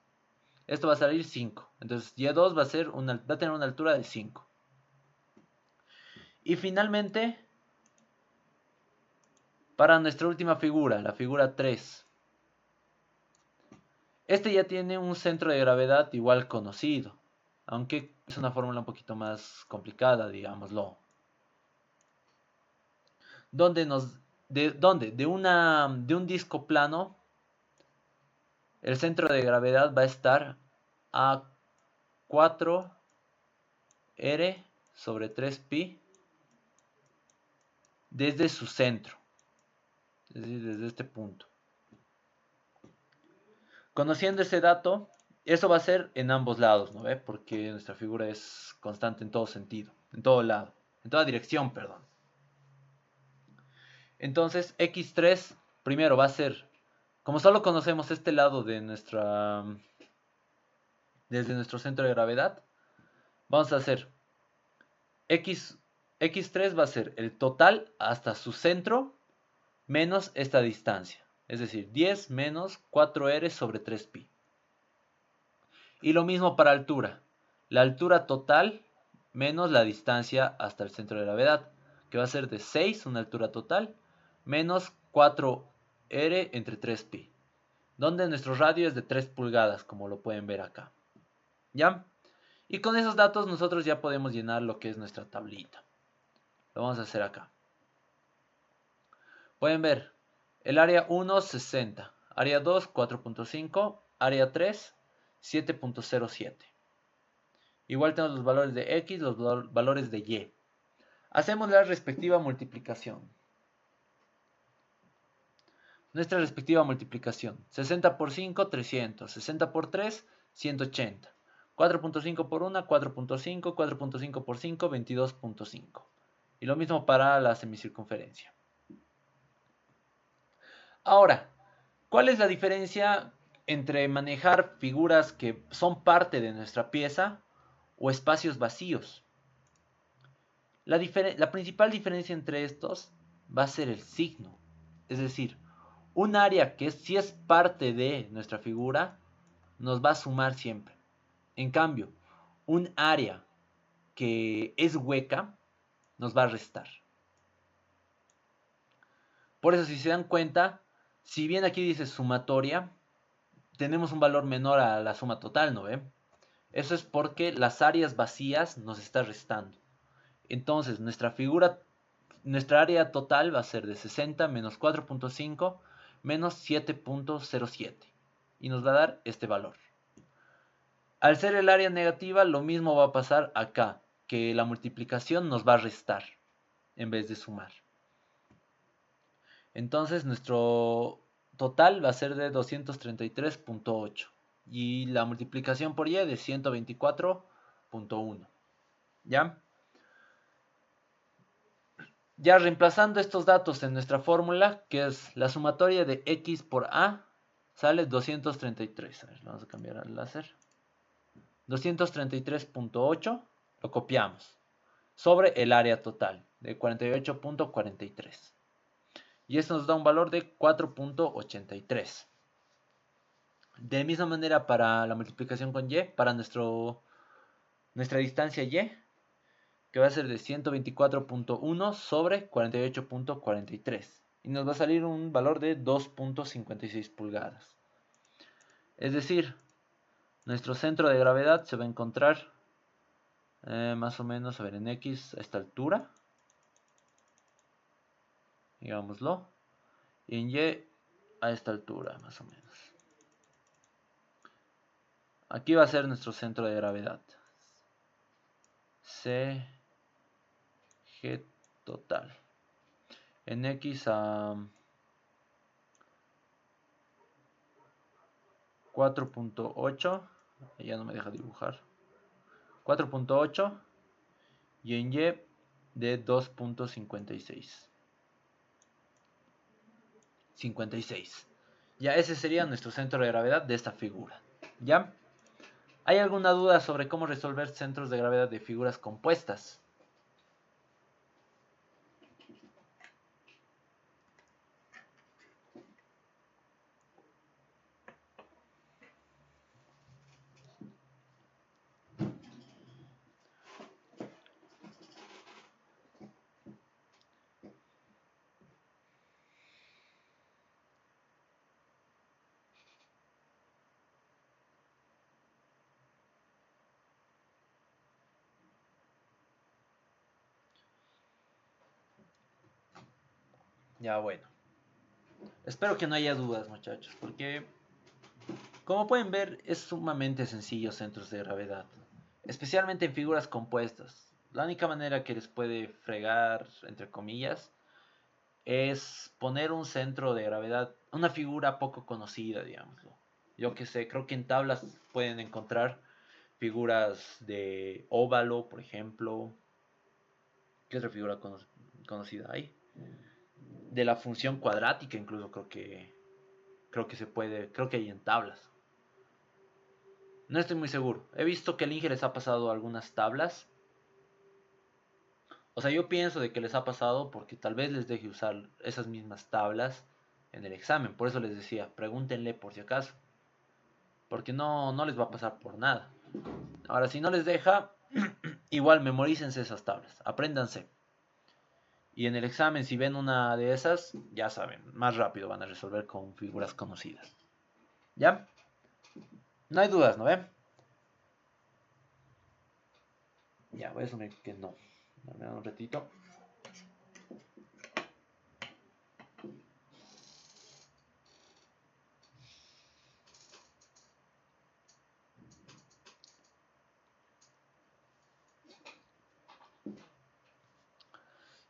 S1: Esto va a salir 5. Entonces, Y2 va a tener una altura de 5. Y finalmente, para nuestra última figura, la figura 3. Este ya tiene un centro de gravedad igual conocido, aunque es una fórmula un poquito más complicada, digámoslo. De un disco plano, el centro de gravedad va a estar a 4R sobre 3pi desde su centro, es decir, desde este punto. Conociendo ese dato, eso va a ser en ambos lados, ¿no ve? Porque nuestra figura es constante en todo sentido, en todo lado, en toda dirección, perdón. Entonces, X3 primero va a ser, como solo conocemos este lado de desde nuestro centro de gravedad, vamos a hacer X3 va a ser el total hasta su centro menos esta distancia. Es decir, 10 menos 4R sobre 3pi. Y lo mismo para altura. La altura total menos la distancia hasta el centro de gravedad, que va a ser de 6, una altura total, menos 4R entre 3pi. Donde nuestro radio es de 3 pulgadas, como lo pueden ver acá. ¿Ya? Y con esos datos nosotros ya podemos llenar lo que es nuestra tablita. Lo vamos a hacer acá. Pueden ver, el área 1, 60. Área 2, 4.5. Área 3, 7.07. Igual tenemos los valores de X, los valores de Y. Hacemos la respectiva multiplicación. Nuestra respectiva multiplicación. 60 por 5, 300. 60 por 3, 180. 4.5 por 1, 4.5. 4.5 por 5, 22.5. Y lo mismo para la semicircunferencia. Ahora, ¿cuál es la diferencia entre manejar figuras que son parte de nuestra pieza o espacios vacíos? La principal diferencia entre estos va a ser el signo. Es decir, un área que sí es parte de nuestra figura nos va a sumar siempre. En cambio, un área que es hueca nos va a restar. Por eso, si se dan cuenta, si bien aquí dice sumatoria, tenemos un valor menor a la suma total, ¿no ve? Eso es porque las áreas vacías nos está restando. Entonces, nuestra área total va a ser de 60 menos 4.5 menos 7.07. Y nos va a dar este valor. Al ser el área negativa, lo mismo va a pasar acá, que la multiplicación nos va a restar en vez de sumar. Entonces, nuestro total va a ser de 233.8 y la multiplicación por y de 124.1. ¿Ya? Ya reemplazando estos datos en nuestra fórmula, que es la sumatoria de x por a, sale 233. A ver, vamos a cambiar al láser. 233.8 lo copiamos sobre el área total de 48.43. Y esto nos da un valor de 4.83. De misma manera para la multiplicación con y, para nuestra distancia y, que va a ser de 124.1 sobre 48.43. Y nos va a salir un valor de 2.56 pulgadas. Es decir, nuestro centro de gravedad se va a encontrar más o menos, a ver, en X a esta altura. Digámoslo. Y en Y a esta altura, más o menos. Aquí va a ser nuestro centro de gravedad. C, G total. En X a 4.8. Ya no me deja dibujar. 4.8. Y en Y de 2.56. 56. Ya ese sería nuestro centro de gravedad de esta figura. ¿Ya? ¿Hay alguna duda sobre cómo resolver centros de gravedad de figuras compuestas? Ya, bueno. Espero que no haya dudas, muchachos, porque como pueden ver es sumamente sencillo centros de gravedad, especialmente en figuras compuestas. La única manera que les puede fregar, entre comillas, es poner un centro de gravedad, una figura poco conocida, digámoslo. Yo que sé, creo que en tablas pueden encontrar figuras de óvalo, por ejemplo. ¿Qué otra figura conocida hay? De la función cuadrática incluso creo que se puede, creo que hay en tablas. No estoy muy seguro. He visto que el Inge les ha pasado algunas tablas. O sea, yo pienso de que les ha pasado porque tal vez les deje usar esas mismas tablas en el examen. Por eso les decía, pregúntenle por si acaso. Porque no les va a pasar por nada. Ahora, si no les deja, igual memorícense esas tablas. Apréndanse. Y en el examen, si ven una de esas, ya saben, más rápido van a resolver con figuras conocidas. ¿Ya? No hay dudas, ¿no ven? Ya, voy a asumir que no. Dame un ratito.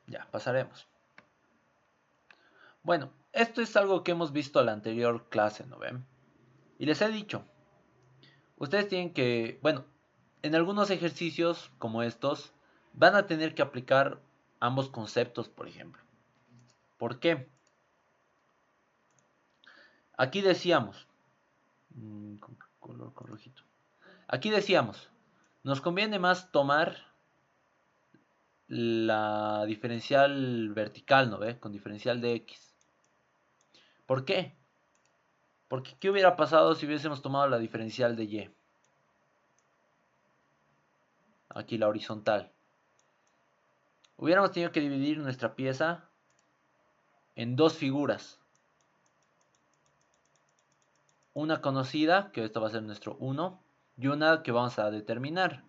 S1: Ya, pasaremos. Bueno, esto es algo que hemos visto en la anterior clase, ¿no ven? Y les he dicho, ustedes tienen que, bueno, en algunos ejercicios como estos, van a tener que aplicar ambos conceptos, por ejemplo. ¿Por qué? Aquí decíamos, con color con rojito. Aquí decíamos, nos conviene más tomar la diferencial vertical, ¿no ve? Con diferencial de x. ¿Por qué? Porque ¿qué hubiera pasado si hubiésemos tomado la diferencial de y? Aquí la horizontal. Hubiéramos tenido que dividir nuestra pieza en dos figuras. Una conocida, que esto va a ser nuestro 1, y una que vamos a determinar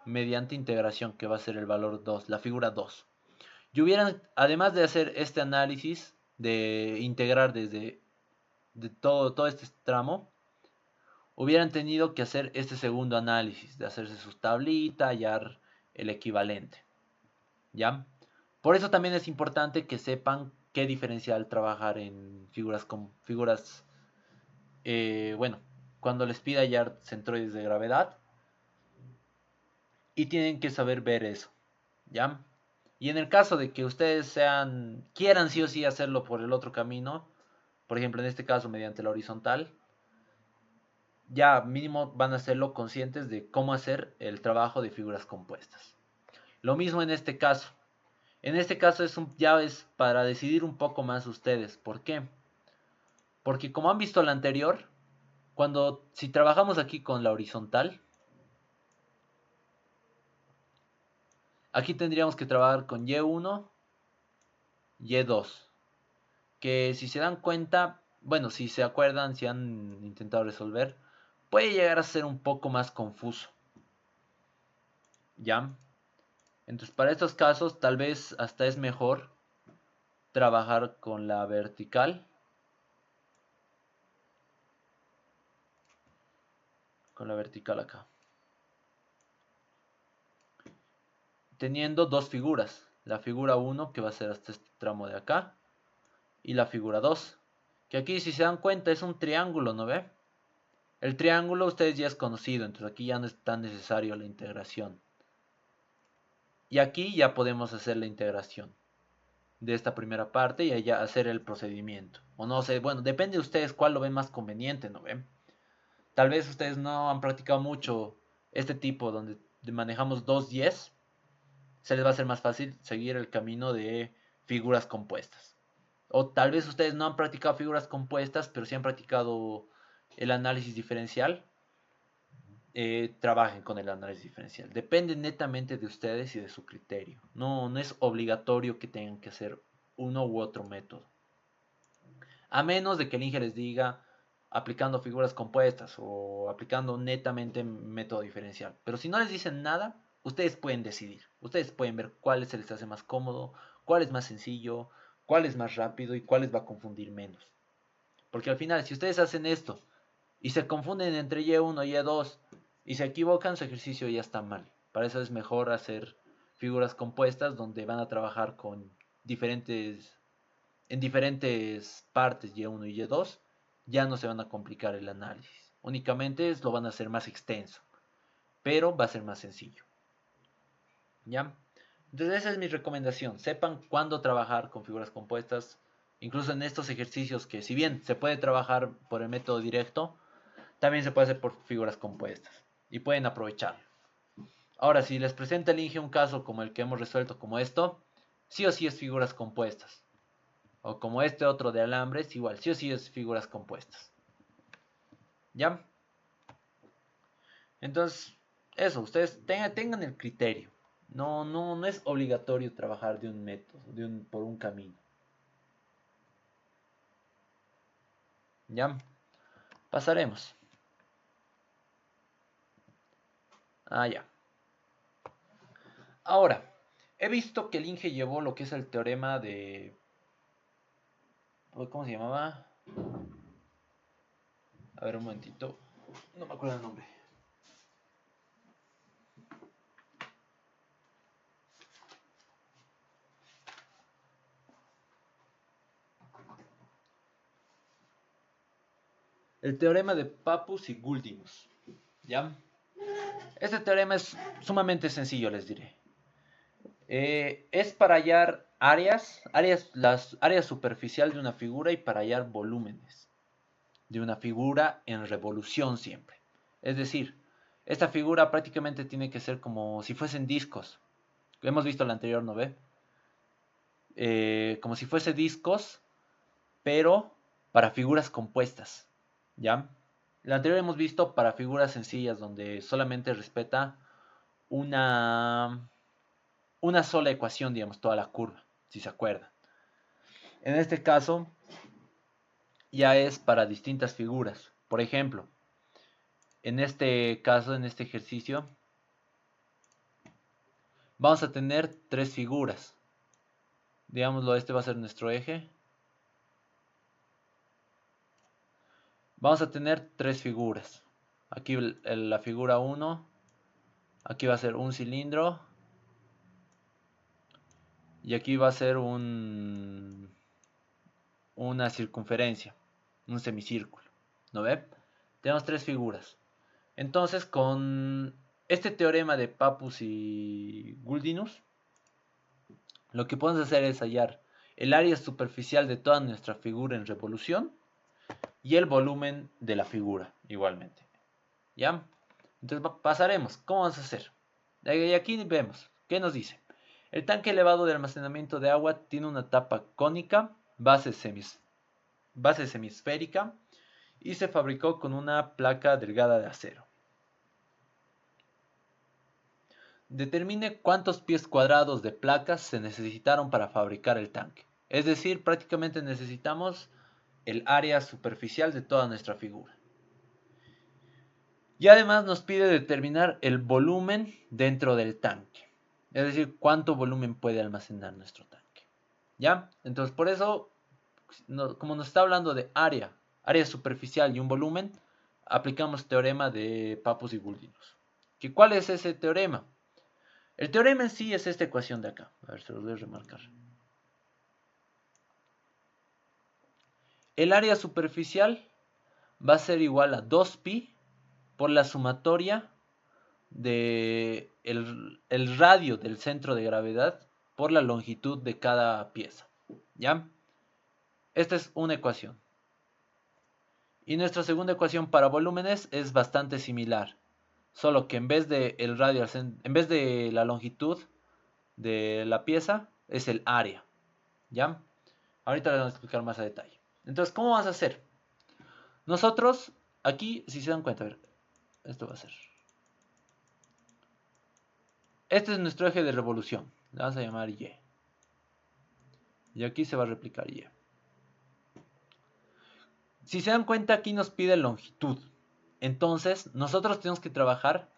S1: mediante integración, que va a ser el valor 2, la figura 2. Y hubieran, además de hacer este análisis, de integrar desde todo este tramo, hubieran tenido que hacer este segundo análisis, de hacerse su tablita, hallar el equivalente. ¿Ya? Por eso también es importante que sepan qué diferencial trabajar en figuras, bueno, cuando les pida hallar centroides de gravedad, y tienen que saber ver eso, ¿ya? Y en el caso de que ustedes quieran sí o sí hacerlo por el otro camino, por ejemplo en este caso mediante la horizontal, ya mínimo van a hacerlo conscientes de cómo hacer el trabajo de figuras compuestas. Lo mismo en este caso. En este caso ya es para decidir un poco más ustedes. ¿Por qué? Porque como han visto la anterior, si trabajamos aquí con la horizontal, aquí tendríamos que trabajar con Y1, Y2. Que si se dan cuenta, bueno, si se acuerdan, si han intentado resolver, puede llegar a ser un poco más confuso. ¿Ya? Entonces, para estos casos, tal vez hasta es mejor trabajar con la vertical. Con la vertical acá. Teniendo dos figuras. La figura 1, que va a ser hasta este tramo de acá. Y la figura 2. Que aquí, si se dan cuenta, es un triángulo, ¿no ve? El triángulo ustedes ya es conocido, entonces aquí ya no es tan necesario la integración. Y aquí ya podemos hacer la integración de esta primera parte y allá hacer el procedimiento. O no sé, bueno, depende de ustedes cuál lo ven más conveniente, ¿no ven? Tal vez ustedes no han practicado mucho este tipo donde manejamos dos 10, se les va a hacer más fácil seguir el camino de figuras compuestas. O tal vez ustedes no han practicado figuras compuestas, pero sí han practicado el análisis diferencial. Trabajen con el análisis diferencial. Depende netamente de ustedes y de su criterio. No es obligatorio que tengan que hacer uno u otro método. A menos de que el Inge les diga aplicando figuras compuestas o aplicando netamente método diferencial. Pero si no les dicen nada, ustedes pueden decidir. Ustedes pueden ver cuál se les hace más cómodo, cuál es más sencillo, cuál es más rápido y cuál les va a confundir menos. Porque al final, si ustedes hacen esto y se confunden entre Y1 y Y2 y se equivocan, su ejercicio ya está mal. Para eso es mejor hacer figuras compuestas donde van a trabajar en diferentes partes Y1 y Y2, ya no se van a complicar el análisis. Únicamente lo van a hacer más extenso, pero va a ser más sencillo. ¿Ya? Entonces esa es mi recomendación. Sepan cuándo trabajar con figuras compuestas, incluso en estos ejercicios que si bien se puede trabajar por el método directo, también se puede hacer por figuras compuestas y pueden aprovecharlo. Ahora, si les presenta el Inge un caso como el que hemos resuelto como esto, sí o sí es figuras compuestas. O como este otro de alambres, igual, sí o sí es figuras compuestas. ¿Ya? Entonces, eso, ustedes tengan el criterio. No es obligatorio trabajar de un método, por un camino. ¿Ya? Pasaremos. Ah, ya. Ahora, he visto que el Inge llevó lo que es el teorema de... ¿Cómo se llamaba? A ver, un momentito. No me acuerdo el nombre. El teorema de Pappus y Guldinus. ¿Ya? Este teorema es sumamente sencillo, les diré. Es para hallar las áreas superficial de una figura y para hallar volúmenes de una figura en revolución siempre. Es decir, esta figura prácticamente tiene que ser como si fuesen discos. Hemos visto la anterior, ¿no ve? Como si fuese discos, pero para figuras compuestas. ¿Ya? La anterior hemos visto para figuras sencillas donde solamente respeta una, una sola ecuación, digamos, toda la curva, si se acuerdan. En este caso, ya es para distintas figuras. Por ejemplo, en este caso, en este ejercicio, vamos a tener tres figuras. Digámoslo, este va a ser nuestro eje. Vamos a tener tres figuras. Aquí la figura 1, aquí va a ser un cilindro y aquí va a ser una circunferencia, un semicírculo. ¿No ve? Tenemos tres figuras. Entonces, con este teorema de Pappus y Guldinus, lo que podemos hacer es hallar el área superficial de toda nuestra figura en revolución y el volumen de la figura igualmente. ¿Ya? Entonces pasaremos. ¿Cómo vamos a hacer? Y aquí vemos. ¿Qué nos dice? El tanque elevado de almacenamiento de agua tiene una tapa cónica, base semisférica y se fabricó con una placa delgada de acero. Determine cuántos pies cuadrados de placas se necesitaron para fabricar el tanque. Es decir, prácticamente necesitamos el área superficial de toda nuestra figura. Y además nos pide determinar el volumen dentro del tanque. Es decir, cuánto volumen puede almacenar nuestro tanque. ¿Ya? Entonces, por eso, como nos está hablando de área superficial y un volumen, aplicamos teorema de Pappus y Guldinus. ¿Cuál es ese teorema? El teorema en sí es esta ecuación de acá. A ver, se los voy a remarcar. El área superficial va a ser igual a 2pi por la sumatoria de el radio del centro de gravedad por la longitud de cada pieza. ¿Ya? Esta es una ecuación. Y nuestra segunda ecuación para volúmenes es bastante similar. Solo que en vez de el radio, en vez de la longitud de la pieza, es el área. ¿Ya? Ahorita les vamos a explicar más a detalle. Entonces, ¿cómo vas a hacer? Nosotros, aquí, si se dan cuenta, a ver, esto va a ser. Este es nuestro eje de revolución. Le vamos a llamar Y. Y aquí se va a replicar Y. Si se dan cuenta, aquí nos pide longitud. Entonces, nosotros tenemos que trabajar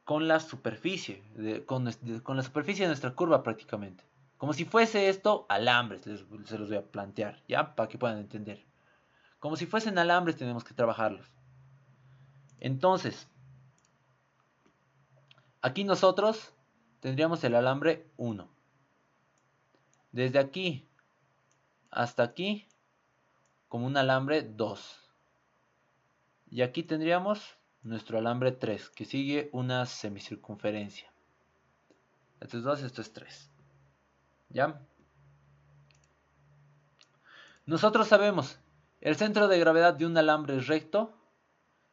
S1: con la superficie, con la superficie de nuestra curva prácticamente. Como si fuese esto alambres, se los voy a plantear, ¿ya? Para que puedan entender. Como si fuesen alambres tenemos que trabajarlos. Entonces, aquí nosotros tendríamos el alambre 1. Desde aquí hasta aquí, como un alambre 2. Y aquí tendríamos nuestro alambre 3, que sigue una semicircunferencia. Esto es 2, esto es 3. ¿Ya? Nosotros sabemos, el centro de gravedad de un alambre recto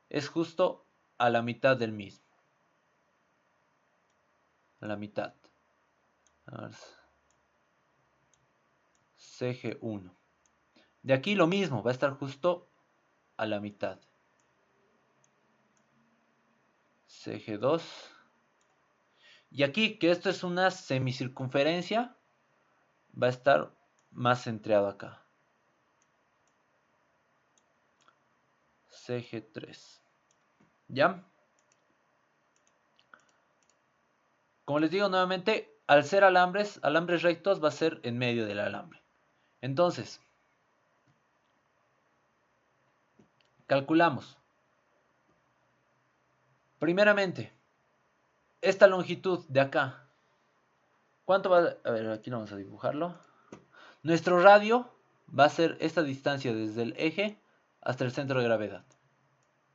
S1: es justo a la mitad del mismo. A la mitad. A ver. CG1. De aquí lo mismo, va a estar justo a la mitad. CG2. Y aquí, que esto es una semicircunferencia, va a estar más centrado acá. CG3. ¿Ya? Como les digo nuevamente, al ser alambres rectos, va a ser en medio del alambre. Entonces, calculamos. Primeramente, esta longitud de acá, ¿cuánto va a ver? Aquí vamos a dibujarlo. Nuestro radio va a ser esta distancia desde el eje hasta el centro de gravedad.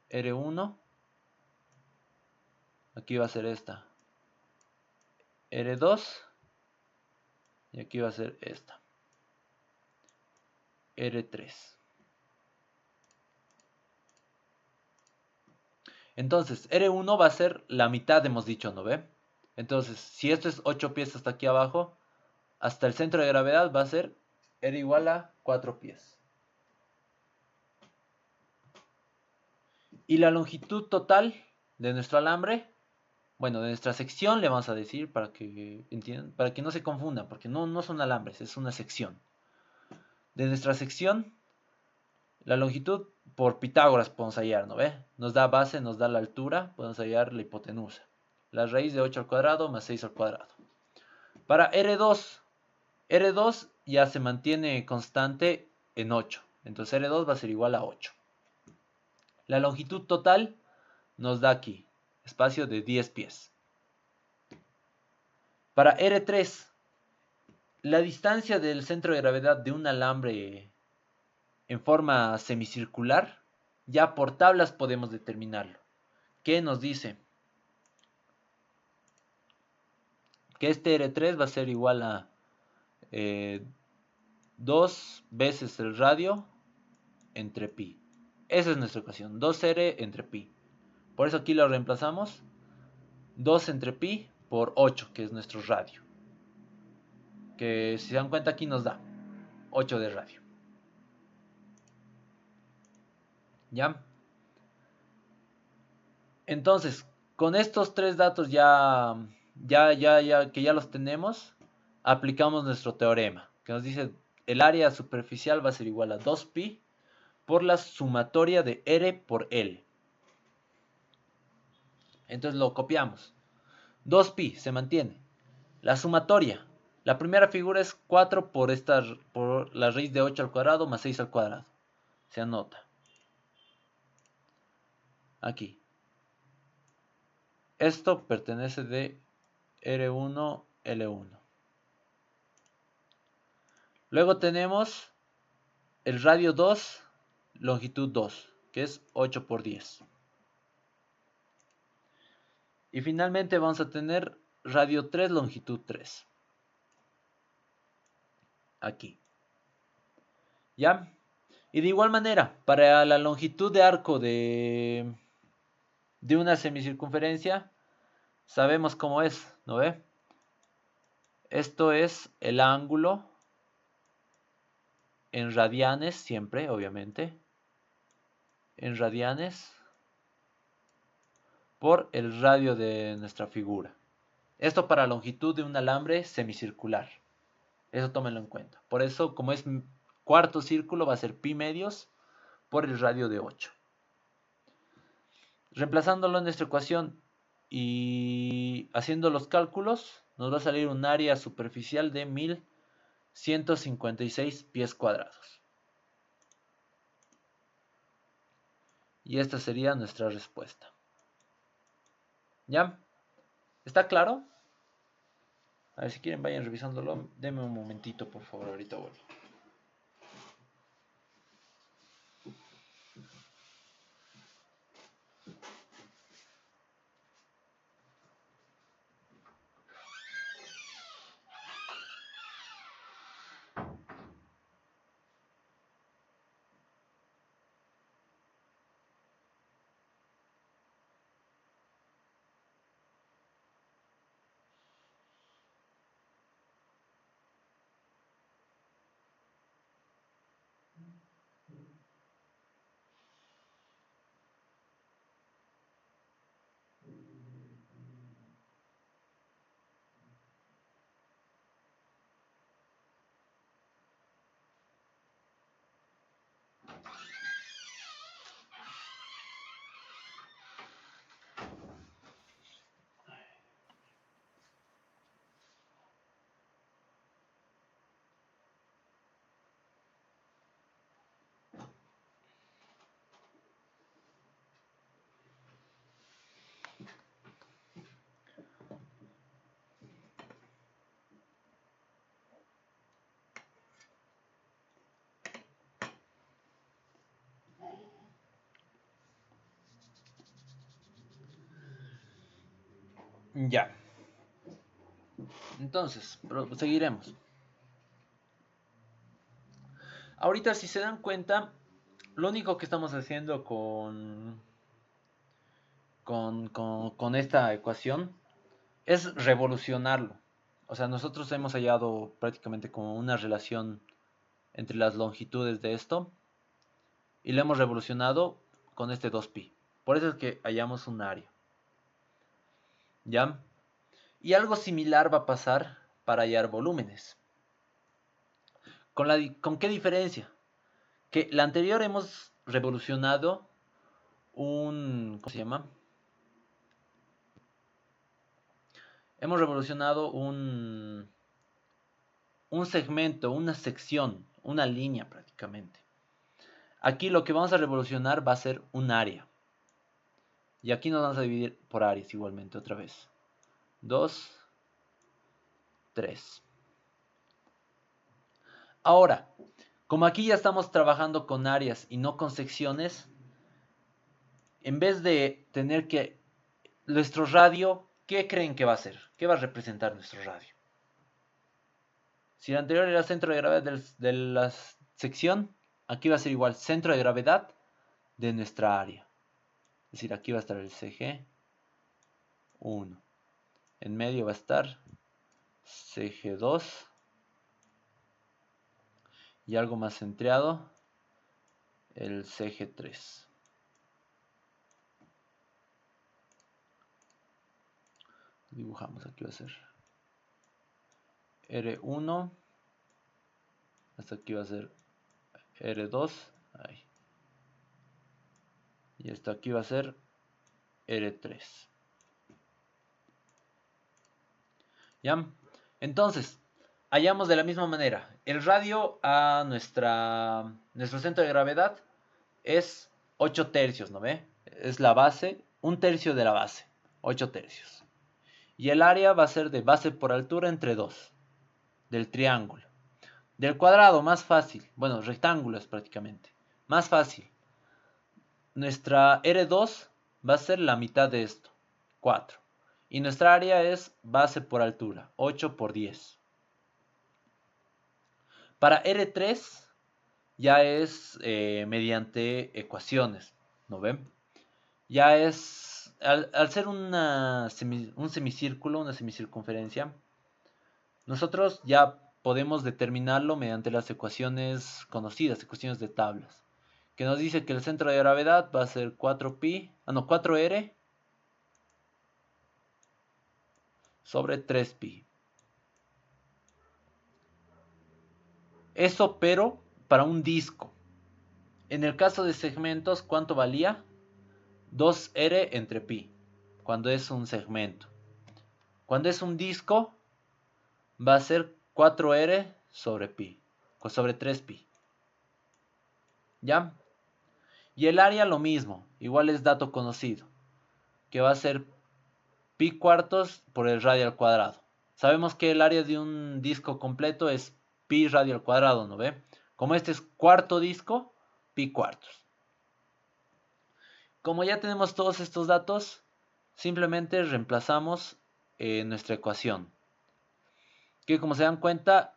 S1: R1, aquí va a ser esta. R2, y aquí va a ser esta. R3. Entonces, R1 va a ser la mitad, hemos dicho, ¿no ve? Entonces, si esto es 8 pies hasta aquí abajo, hasta el centro de gravedad va a ser R igual a 4 pies. Y la longitud total de nuestro alambre, bueno, de nuestra sección le vamos a decir para que entiendan, para que no se confundan, porque no son alambres, es una sección. De nuestra sección, la longitud por Pitágoras podemos hallar, ¿no ve? Nos da base, nos da la altura, podemos hallar la hipotenusa. La raíz de 8 al cuadrado más 6 al cuadrado. Para R2 ya se mantiene constante en 8. Entonces R2 va a ser igual a 8. La longitud total nos da aquí, espacio de 10 pies. Para R3, la distancia del centro de gravedad de un alambre en forma semicircular, ya por tablas podemos determinarlo. ¿Qué nos dice? Que este R3 va a ser igual a 2 veces el radio entre pi. Esa es nuestra ecuación, 2R entre pi. Por eso aquí lo reemplazamos. 2 entre pi por 8, que es nuestro radio. Que si se dan cuenta aquí nos da 8 de radio. ¿Ya? Entonces, con estos tres datos que ya los tenemos, aplicamos nuestro teorema, que nos dice el área superficial va a ser igual a 2pi por la sumatoria de R por L. Entonces lo copiamos. 2pi se mantiene. La sumatoria. La primera figura es 4 por la raíz de 8 al cuadrado más 6 al cuadrado. Se anota. Aquí. Esto pertenece de R1, L1. Luego tenemos el radio 2, longitud 2, que es 8 por 10. Y finalmente vamos a tener radio 3, longitud 3. Aquí. ¿Ya? Y de igual manera, para la longitud de arco de una semicircunferencia, sabemos cómo es, ¿no ve? Esto es el ángulo en radianes, siempre, obviamente. En radianes por el radio de nuestra figura. Esto para longitud de un alambre semicircular. Eso tómenlo en cuenta. Por eso, como es cuarto círculo, va a ser pi medios por el radio de 8. Reemplazándolo en nuestra ecuación y haciendo los cálculos, nos va a salir un área superficial de 1156 pies cuadrados. Y esta sería nuestra respuesta. ¿Ya? ¿Está claro? A ver, si quieren vayan revisándolo. Denme un momentito, por favor, ahorita vuelvo. Ya. Entonces, seguiremos. Ahorita, si se dan cuenta, lo único que estamos haciendo con esta ecuación es revolucionarlo. O sea, nosotros hemos hallado prácticamente como una relación entre las longitudes de esto y lo hemos revolucionado con este 2pi. Por eso es que hallamos un área. ¿Ya? Y algo similar va a pasar para hallar volúmenes. ¿Con qué diferencia? Que la anterior hemos revolucionado ¿cómo se llama? Hemos revolucionado un segmento, una sección, una línea prácticamente. Aquí lo que vamos a revolucionar va a ser un área. Y aquí nos vamos a dividir por áreas igualmente otra vez. 2, 3. Ahora, como aquí ya estamos trabajando con áreas y no con secciones, en vez de tener que... Nuestro radio, ¿qué creen que va a ser? ¿Qué va a representar nuestro radio? Si el anterior era centro de gravedad de la sección, aquí va a ser igual centro de gravedad de nuestra área. Es decir, aquí va a estar el CG 1. En medio va a estar CG 2. Y algo más centrado, el CG 3. Dibujamos, aquí va a ser R1. Hasta aquí va a ser R2. Ahí. Y esto aquí va a ser R3. ¿Ya? Entonces, hallamos de la misma manera. El radio a nuestro centro de gravedad es 8 tercios, ¿no ve? Es la base, un tercio de la base, 8 tercios. Y el área va a ser de base por altura entre 2, del triángulo. Del cuadrado, más fácil. Bueno, rectángulos prácticamente. Más fácil. Nuestra R2 va a ser la mitad de esto, 4. Y nuestra área es base por altura, 8 por 10. Para R3 ya es mediante ecuaciones, ¿no ven? Ya es, al ser un semicírculo, una semicircunferencia, nosotros ya podemos determinarlo mediante las ecuaciones conocidas, ecuaciones de tablas, que nos dice que el centro de gravedad va a ser 4R sobre 3pi. Eso pero para un disco. En el caso de segmentos, ¿cuánto valía? 2R entre pi, cuando es un segmento. Cuando es un disco, va a ser 4R sobre pi, sobre 3pi. ¿Ya? Y el área lo mismo, igual es dato conocido, que va a ser pi cuartos por el radio al cuadrado. Sabemos que el área de un disco completo es pi radio al cuadrado, ¿no ve? Como este es cuarto disco, pi cuartos. Como ya tenemos todos estos datos, simplemente reemplazamos nuestra ecuación. Que como se dan cuenta,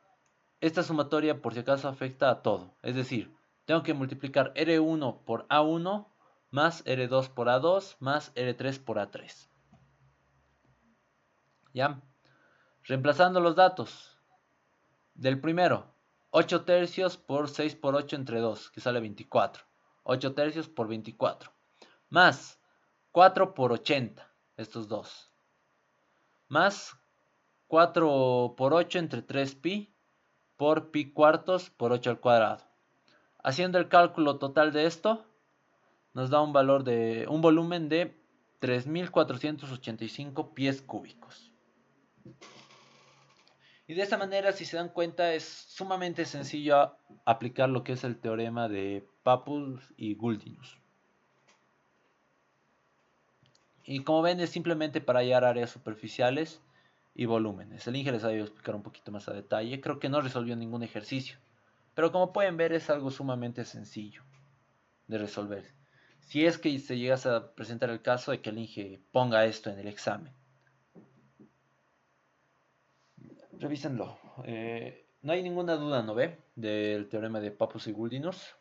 S1: esta sumatoria por si acaso afecta a todo. Es decir, tengo que multiplicar R1 por A1 más R2 por A2 más R3 por A3. ¿Ya? Reemplazando los datos del primero, 8 tercios por 6 por 8 entre 2, que sale 24. 8 tercios por 24. Más 4 por 80, estos dos. Más 4 por 8 entre 3pi por pi cuartos por 8 al cuadrado. Haciendo el cálculo total de esto, nos da un volumen de 3.485 pies cúbicos. Y de esta manera, si se dan cuenta, es sumamente sencillo aplicar lo que es el teorema de Pappus y Guldinus. Y como ven, es simplemente para hallar áreas superficiales y volúmenes. El Inge les ha ido a explicar un poquito más a detalle. Creo que no resolvió ningún ejercicio. Pero como pueden ver, es algo sumamente sencillo de resolver. Si es que se llegase a presentar el caso de que el Inge ponga esto en el examen. Revísenlo. No hay ninguna duda, ¿no ve? Del teorema de Pappus y Guldinus.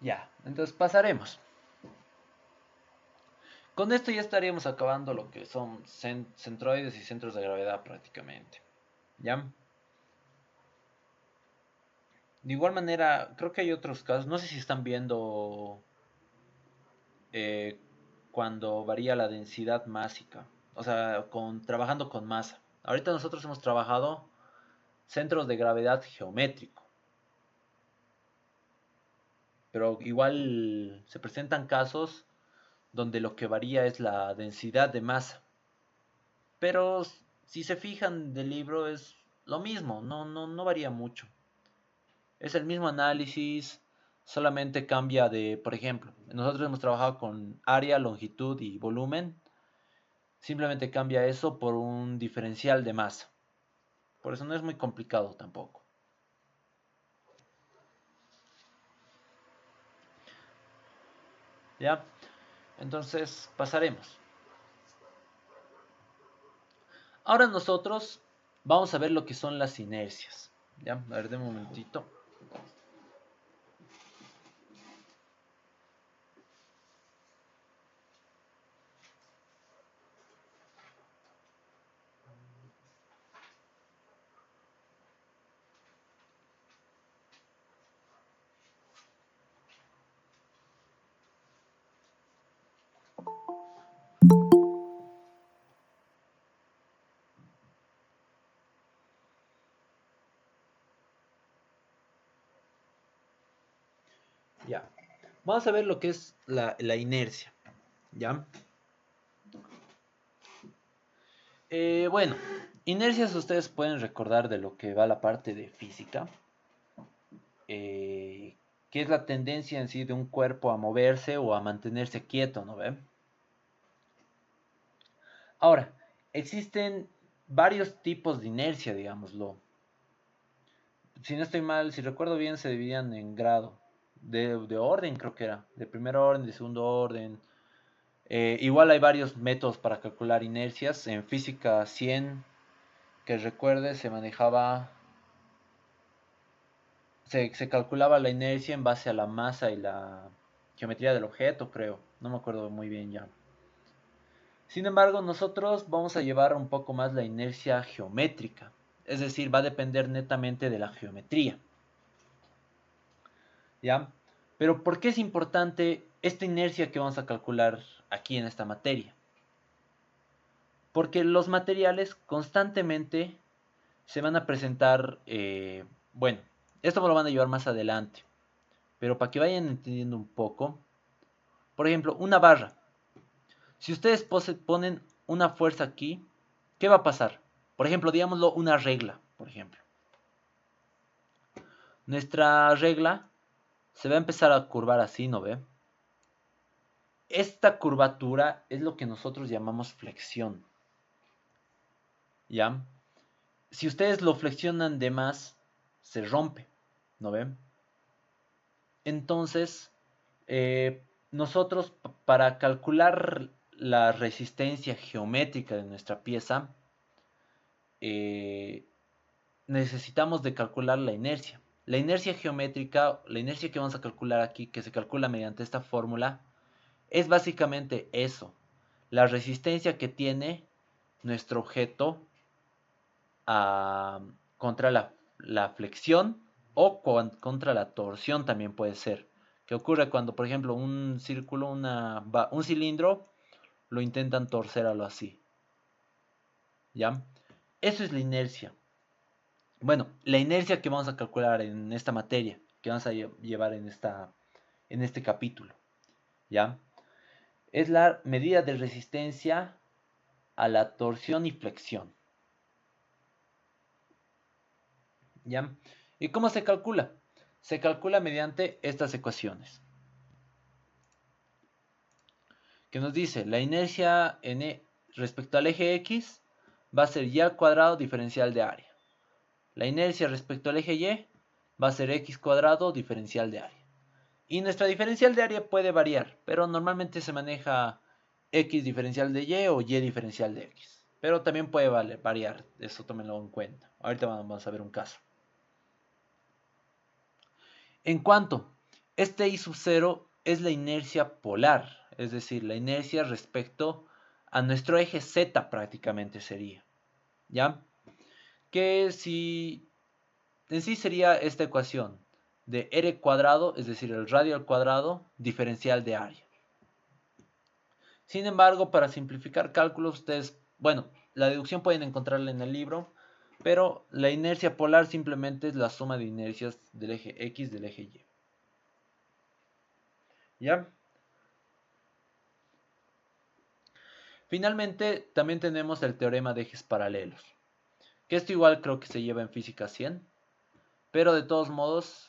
S1: Ya, entonces pasaremos. Con esto ya estaríamos acabando lo que son centroides y centros de gravedad prácticamente. ¿Ya? De igual manera, creo que hay otros casos. No sé si están viendo eh, cuando varía la densidad másica. O sea, trabajando con masa. Ahorita nosotros hemos trabajado centros de gravedad geométrico. Pero igual se presentan casos donde lo que varía es la densidad de masa. Pero si se fijan del libro es lo mismo, no varía mucho. Es el mismo análisis, solamente cambia de, por ejemplo, nosotros hemos trabajado con área, longitud y volumen. Simplemente cambia eso por un diferencial de masa. Por eso no es muy complicado tampoco. ¿Ya? Entonces pasaremos. Ahora nosotros vamos a ver lo que son las inercias. ¿Ya? A ver, de un momentito. Ya. Vamos a ver lo que es la inercia. ¿Ya? Bueno, inercias ustedes pueden recordar de lo que va la parte de física, eh, que es la tendencia en sí de un cuerpo a moverse o a mantenerse quieto, ¿no ve? Ahora, existen varios tipos de inercia, digámoslo. Si no estoy mal, si recuerdo bien, se dividían en grado, de orden creo que era, de primer orden, de segundo orden. Igual hay varios métodos para calcular inercias. En física 100, que recuerde, se calculaba la inercia en base a la masa y la geometría del objeto, creo. No me acuerdo muy bien ya. Sin embargo, nosotros vamos a llevar un poco más la inercia geométrica. Es decir, va a depender netamente de la geometría. ¿Ya? Pero ¿por qué es importante esta inercia que vamos a calcular aquí en esta materia? Porque los materiales constantemente se van a presentar, bueno, esto me lo van a llevar más adelante, pero para que vayan entendiendo un poco, por ejemplo, una barra. Si ustedes ponen una fuerza aquí, ¿qué va a pasar? Por ejemplo, digámoslo una regla, por ejemplo. Nuestra regla se va a empezar a curvar así, ¿no ve? Esta curvatura es lo que nosotros llamamos flexión, ¿ya? Si ustedes lo flexionan de más, se rompe, ¿no ven? Entonces, nosotros para calcular la resistencia geométrica de nuestra pieza, eh, necesitamos de calcular la inercia. La inercia geométrica, la inercia que vamos a calcular aquí, que se calcula mediante esta fórmula, es básicamente eso, la resistencia que tiene nuestro objeto contra la flexión o contra la torsión también puede ser. ¿Qué ocurre cuando, por ejemplo, un círculo, un cilindro, lo intentan torcer a lo así? ¿Ya? Eso es la inercia. Bueno, la inercia que vamos a calcular en esta materia, que vamos a llevar en este capítulo, ¿ya? Es la medida de resistencia a la torsión y flexión, ¿ya? ¿Y cómo se calcula? Se calcula mediante estas ecuaciones, que nos dice la inercia respecto al eje X va a ser y al cuadrado diferencial de área. La inercia respecto al eje Y va a ser x cuadrado diferencial de área. Y nuestra diferencial de área puede variar, pero normalmente se maneja x diferencial de y o y diferencial de x. Pero también puede variar, eso tómenlo en cuenta. Ahorita vamos a ver un caso. En cuanto, este I sub 0 es la inercia polar, es decir, la inercia respecto a nuestro eje Z prácticamente sería. ¿Ya? Que si en sí sería esta ecuación de r cuadrado, es decir, el radio al cuadrado, diferencial de área. Sin embargo, para simplificar cálculos, ustedes, bueno, la deducción pueden encontrarla en el libro, pero la inercia polar simplemente es la suma de inercias del eje X del eje Y. ¿Ya? Finalmente, también tenemos el teorema de ejes paralelos, que esto igual creo que se lleva en física 100, pero de todos modos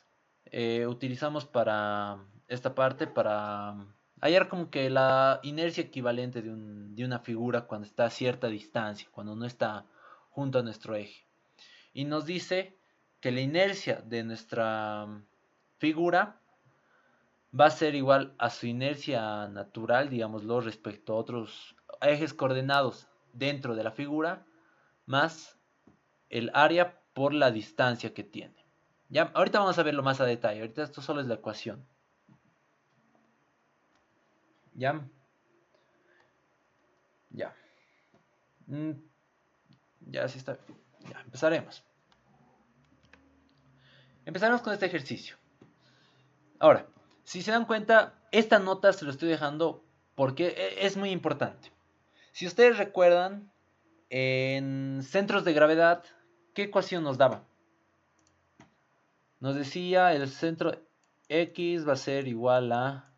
S1: utilizamos para esta parte para hallar como que la inercia equivalente de una figura cuando está a cierta distancia, cuando no está junto a nuestro eje. Y nos dice que la inercia de nuestra figura va a ser igual a su inercia natural, digámoslo, respecto a otros ejes coordenados dentro de la figura, más el área por la distancia que tiene. Ya, ahorita vamos a verlo más a detalle. Ahorita esto solo es la ecuación. Ya. Ya. Ya sí está. Ya, empezaremos. Empezaremos con este ejercicio. Ahora, si se dan cuenta, esta nota se lo estoy dejando porque es muy importante. Si ustedes recuerdan, en centros de gravedad, ¿qué ecuación nos daba? Nos decía el centro X va a ser igual a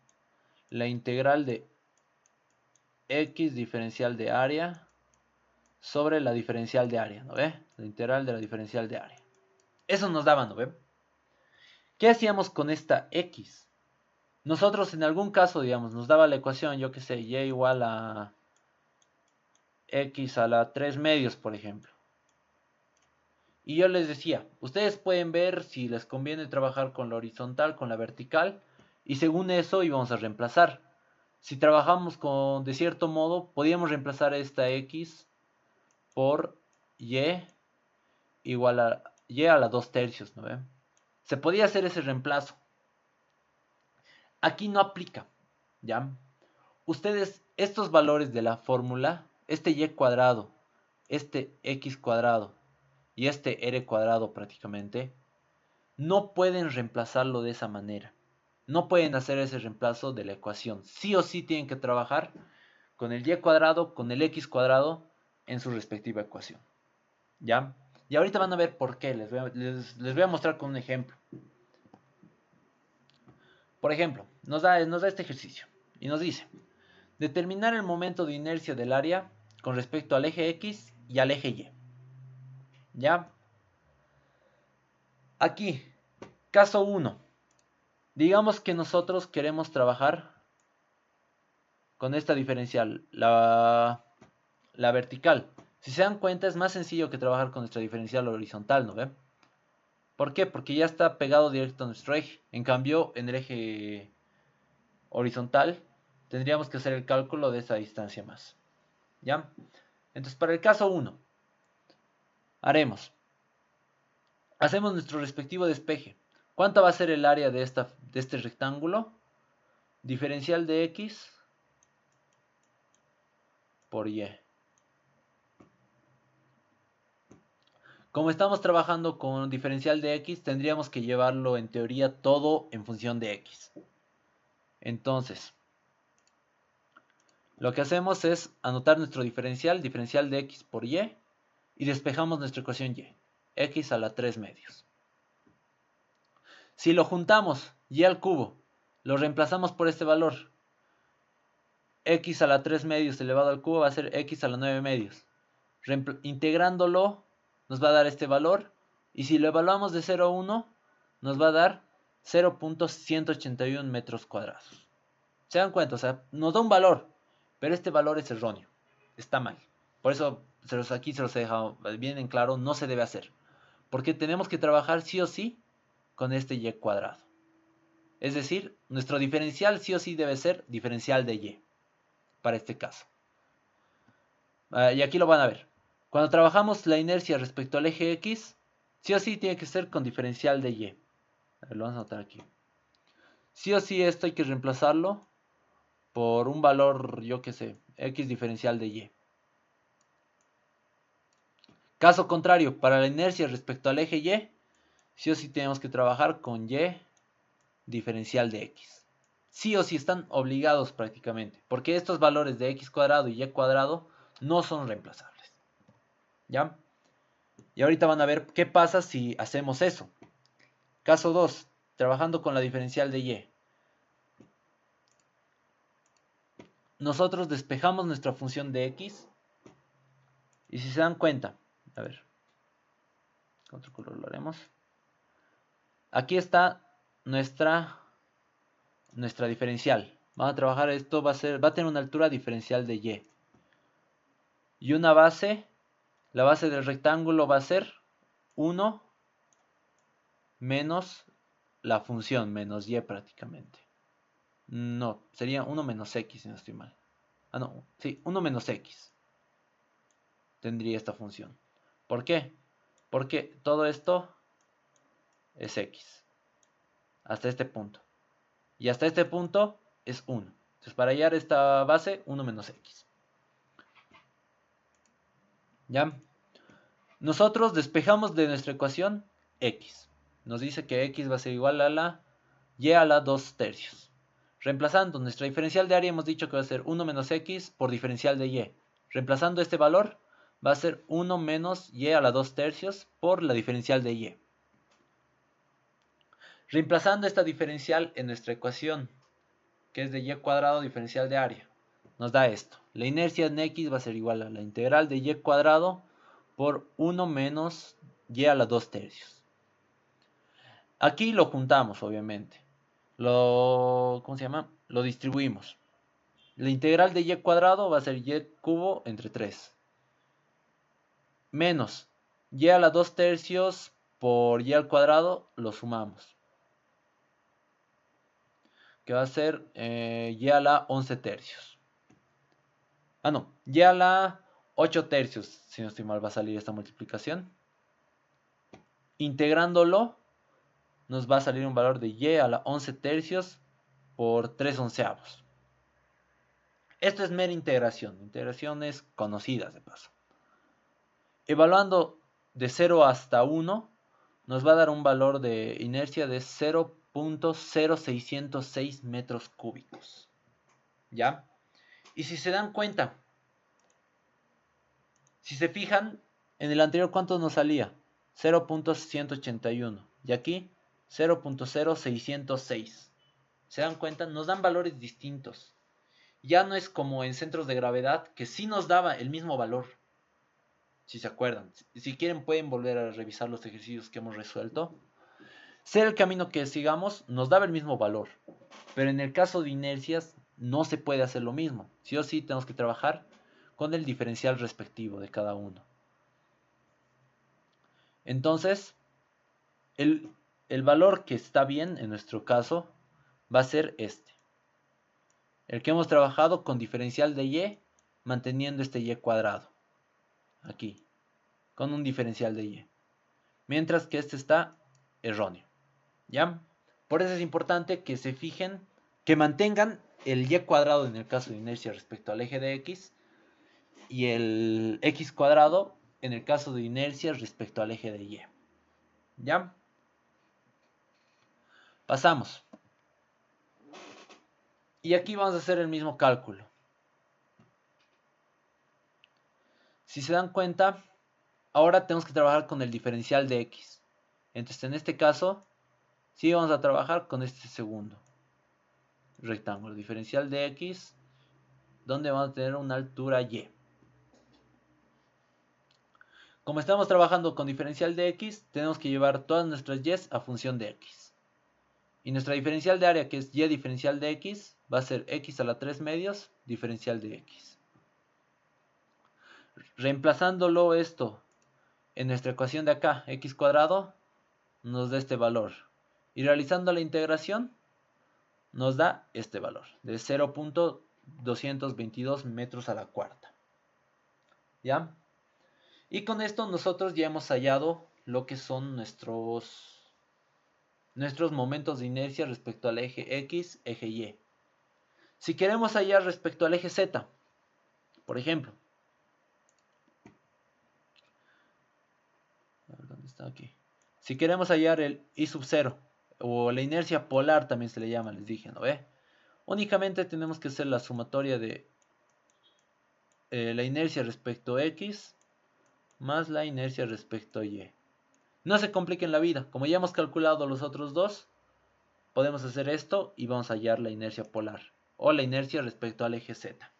S1: la integral de X diferencial de área sobre la diferencial de área, ¿no ve? La integral de la diferencial de área. Eso nos daba, ¿no ve? ¿Qué hacíamos con esta X? Nosotros en algún caso, digamos, nos daba la ecuación, yo que sé, y igual a X a la 3 medios, por ejemplo. Y yo les decía, ustedes pueden ver si les conviene trabajar con la horizontal, con la vertical, y según eso íbamos a reemplazar. Si trabajamos de cierto modo, podíamos reemplazar esta X por Y igual a Y a la 2 tercios, ¿no ve? Se podía hacer ese reemplazo. Aquí no aplica, ¿ya? Ustedes, estos valores de la fórmula, este Y cuadrado, este X cuadrado y este R cuadrado prácticamente, no pueden reemplazarlo de esa manera. No pueden hacer ese reemplazo de la ecuación. Sí o sí tienen que trabajar con el Y cuadrado, con el X cuadrado en su respectiva ecuación. ¿Ya? Y ahorita van a ver por qué. Les voy a mostrar con un ejemplo. Por ejemplo, nos da este ejercicio y nos dice, determinar el momento de inercia del área con respecto al eje X y al eje Y. ¿Ya? Aquí, caso 1. Digamos que nosotros queremos trabajar con esta diferencial, la vertical. Si se dan cuenta, es más sencillo que trabajar con nuestra diferencial horizontal, ¿no ve? ¿Por qué? Porque ya está pegado directo a nuestro eje. En cambio, en el eje horizontal, tendríamos que hacer el cálculo de esa distancia más. ¿Ya? Entonces, para el caso 1, hacemos nuestro respectivo despeje. ¿Cuánto va a ser el área de este rectángulo? Diferencial de x por y. Como estamos trabajando con diferencial de x, tendríamos que llevarlo en teoría todo en función de x. Entonces, lo que hacemos es anotar nuestro diferencial de x por y, y despejamos nuestra ecuación y, x a la 3 medios. Si lo juntamos, y al cubo, lo reemplazamos por este valor, x a la 3 medios elevado al cubo va a ser x a la 9 medios. Integrándolo nos va a dar este valor, y si lo evaluamos de 0 a 1, nos va a dar 0.181 metros cuadrados. ¿Se dan cuenta? O sea, nos da un valor, pero este valor es erróneo, está mal. Por eso aquí se los he dejado bien en claro, no se debe hacer. Porque tenemos que trabajar sí o sí con este y cuadrado. Es decir, nuestro diferencial sí o sí debe ser diferencial de y, para este caso. Y aquí lo van a ver. Cuando trabajamos la inercia respecto al eje X, sí o sí tiene que ser con diferencial de y. A ver, lo vamos a anotar aquí. Sí o sí esto hay que reemplazarlo por un valor, yo qué sé, X diferencial de y. Caso contrario, para la inercia respecto al eje Y, sí o sí tenemos que trabajar con Y diferencial de X. Sí o sí están obligados prácticamente, porque estos valores de X cuadrado y Y cuadrado no son reemplazables. ¿Ya? Y ahorita van a ver qué pasa si hacemos eso. Caso 2, trabajando con la diferencial de Y. Nosotros despejamos nuestra función de X, y si se dan cuenta, a ver, con otro color lo haremos. Aquí está nuestra diferencial. Vamos a trabajar esto, va a tener una altura diferencial de y. Y una base, la base del rectángulo va a ser 1 menos la función, menos y prácticamente. No, sería 1 menos x si no estoy mal. Ah, no, sí, 1 menos x tendría esta función. ¿Por qué? Porque todo esto es x. Hasta este punto. Y hasta este punto es 1. Entonces para hallar esta base, 1 menos x. ¿Ya? Nosotros despejamos de nuestra ecuación x. Nos dice que x va a ser igual a la y a la 2 tercios. Reemplazando nuestra diferencial de área hemos dicho que va a ser 1 menos x por diferencial de y. Reemplazando este valor va a ser 1 menos y a la 2 tercios por la diferencial de y. Reemplazando esta diferencial en nuestra ecuación, que es de y cuadrado diferencial de área, nos da esto. La inercia en x va a ser igual a la integral de y cuadrado por 1 menos y a la 2 tercios. Aquí lo juntamos, obviamente. ¿Cómo se llama? Lo distribuimos. La integral de y cuadrado va a ser y cubo entre 3. Menos y a la 2 tercios por y al cuadrado, lo sumamos. Que va a ser y a la 11 tercios. Ah, no, y a la 8 tercios, si no estoy mal, va a salir esta multiplicación. Integrándolo, nos va a salir un valor de y a la 11 tercios por 3 onceavos. Esto es mera integración, integraciones conocidas de paso. Evaluando de 0 hasta 1, nos va a dar un valor de inercia de 0.0606 metros cúbicos. ¿Ya? Y si se dan cuenta, si se fijan, en el anterior, ¿cuánto nos salía? 0.181. Y aquí, 0.0606. ¿Se dan cuenta? Nos dan valores distintos. Ya no es como en centros de gravedad, que sí nos daba el mismo valor. Si se acuerdan. Si quieren pueden volver a revisar los ejercicios que hemos resuelto. Sea el camino que sigamos, nos daba el mismo valor. Pero en el caso de inercias, no se puede hacer lo mismo. Sí o sí tenemos que trabajar con el diferencial respectivo de cada uno. Entonces, el valor que está bien en nuestro caso va a ser este. El que hemos trabajado con diferencial de y, manteniendo este y cuadrado. Aquí, con un diferencial de y. Mientras que este está erróneo. ¿Ya? Por eso es importante que se fijen, que mantengan el y cuadrado en el caso de inercia respecto al eje de x, y el x cuadrado en el caso de inercia respecto al eje de y. ¿Ya? Pasamos. Y aquí vamos a hacer el mismo cálculo. Si se dan cuenta, ahora tenemos que trabajar con el diferencial de x. Entonces, en este caso, sí vamos a trabajar con este segundo rectángulo. Diferencial de x, donde vamos a tener una altura y. Como estamos trabajando con diferencial de x, tenemos que llevar todas nuestras y a función de x. Y nuestra diferencial de área, que es y diferencial de x, va a ser x a la 3 medios diferencial de x. Reemplazándolo esto en nuestra ecuación de acá, x cuadrado, nos da este valor. Y realizando la integración, nos da este valor, de 0.222 metros a la cuarta. ¿Ya? Y con esto nosotros ya hemos hallado lo que son nuestros momentos de inercia respecto al eje X, eje Y. Si queremos hallar respecto al eje Z, por ejemplo, ¿dónde está aquí? Si queremos hallar el I sub 0, o la inercia polar también se le llama, les dije, ¿no ve? Únicamente tenemos que hacer la sumatoria de la inercia respecto a X más la inercia respecto a Y. No se compliquen la vida, como ya hemos calculado los otros dos, podemos hacer esto y vamos a hallar la inercia polar, o la inercia respecto al eje Z.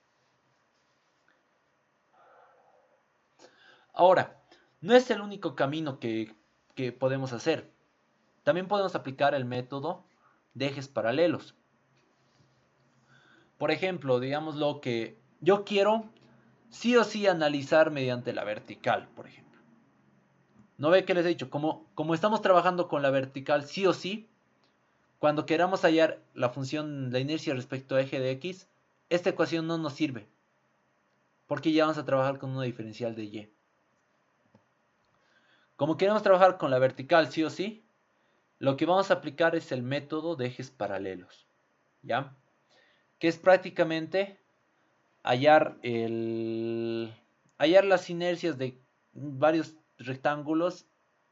S1: Ahora, no es el único camino que podemos hacer. También podemos aplicar el método de ejes paralelos. Por ejemplo, digámoslo que yo quiero sí o sí analizar mediante la vertical, por ejemplo. ¿No ve que les he dicho? Como estamos trabajando con la vertical sí o sí, cuando queramos hallar la función, la inercia respecto a eje de x, esta ecuación no nos sirve, porque ya vamos a trabajar con una diferencial de y. Como queremos trabajar con la vertical sí o sí, lo que vamos a aplicar es el método de ejes paralelos, ¿ya? Que es prácticamente hallar las inercias de varios rectángulos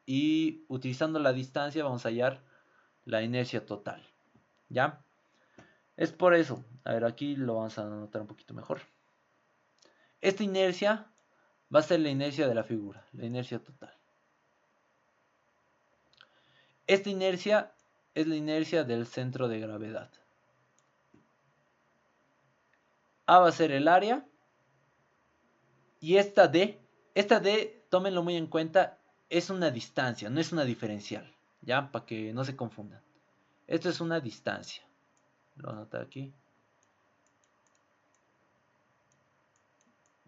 S1: y utilizando la distancia vamos a hallar la inercia total, ¿ya? Es por eso, a ver, aquí lo vamos a anotar un poquito mejor. Esta inercia va a ser la inercia de la figura, la inercia total. Esta inercia es la inercia del centro de gravedad. A va a ser el área. Y esta D, tómenlo muy en cuenta, es una distancia, no es una diferencial. Ya, para que no se confundan. Esto es una distancia. Lo voy a anotar aquí.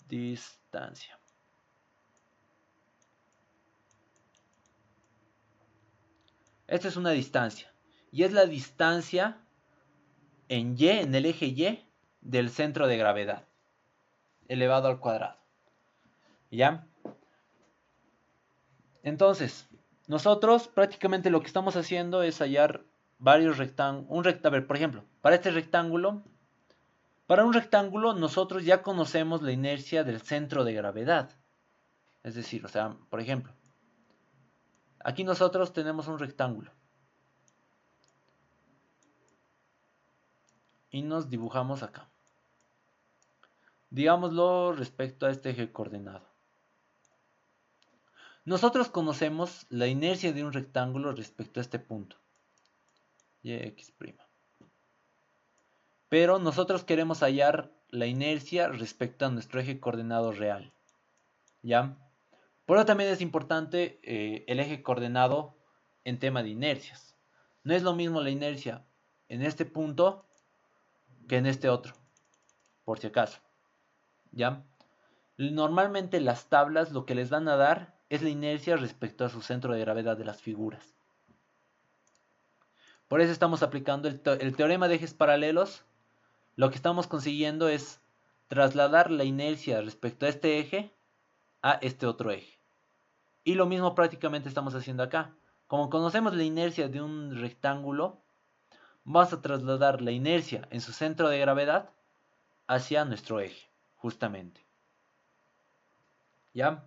S1: Distancia. Esta es una distancia. Y es la distancia en Y, en el eje Y, del centro de gravedad. Elevado al cuadrado. ¿Ya? Entonces, nosotros prácticamente lo que estamos haciendo es hallar varios rectángulos. A ver, por ejemplo, para este rectángulo, para un rectángulo nosotros ya conocemos la inercia del centro de gravedad. Es decir, o sea, por ejemplo, aquí nosotros tenemos un rectángulo. Y nos dibujamos acá. Digámoslo respecto a este eje coordenado. Nosotros conocemos la inercia de un rectángulo respecto a este punto. Yx'. Pero nosotros queremos hallar la inercia respecto a nuestro eje coordenado real. ¿Ya? Por eso también es importante el eje coordenado en tema de inercias. No es lo mismo la inercia en este punto que en este otro, por si acaso. ¿Ya? Normalmente las tablas lo que les van a dar es la inercia respecto a su centro de gravedad de las figuras. Por eso estamos aplicando el teorema de ejes paralelos. Lo que estamos consiguiendo es trasladar la inercia respecto a este eje a este otro eje. Y lo mismo prácticamente estamos haciendo acá. Como conocemos la inercia de un rectángulo, vamos a trasladar la inercia en su centro de gravedad hacia nuestro eje, justamente. ¿Ya?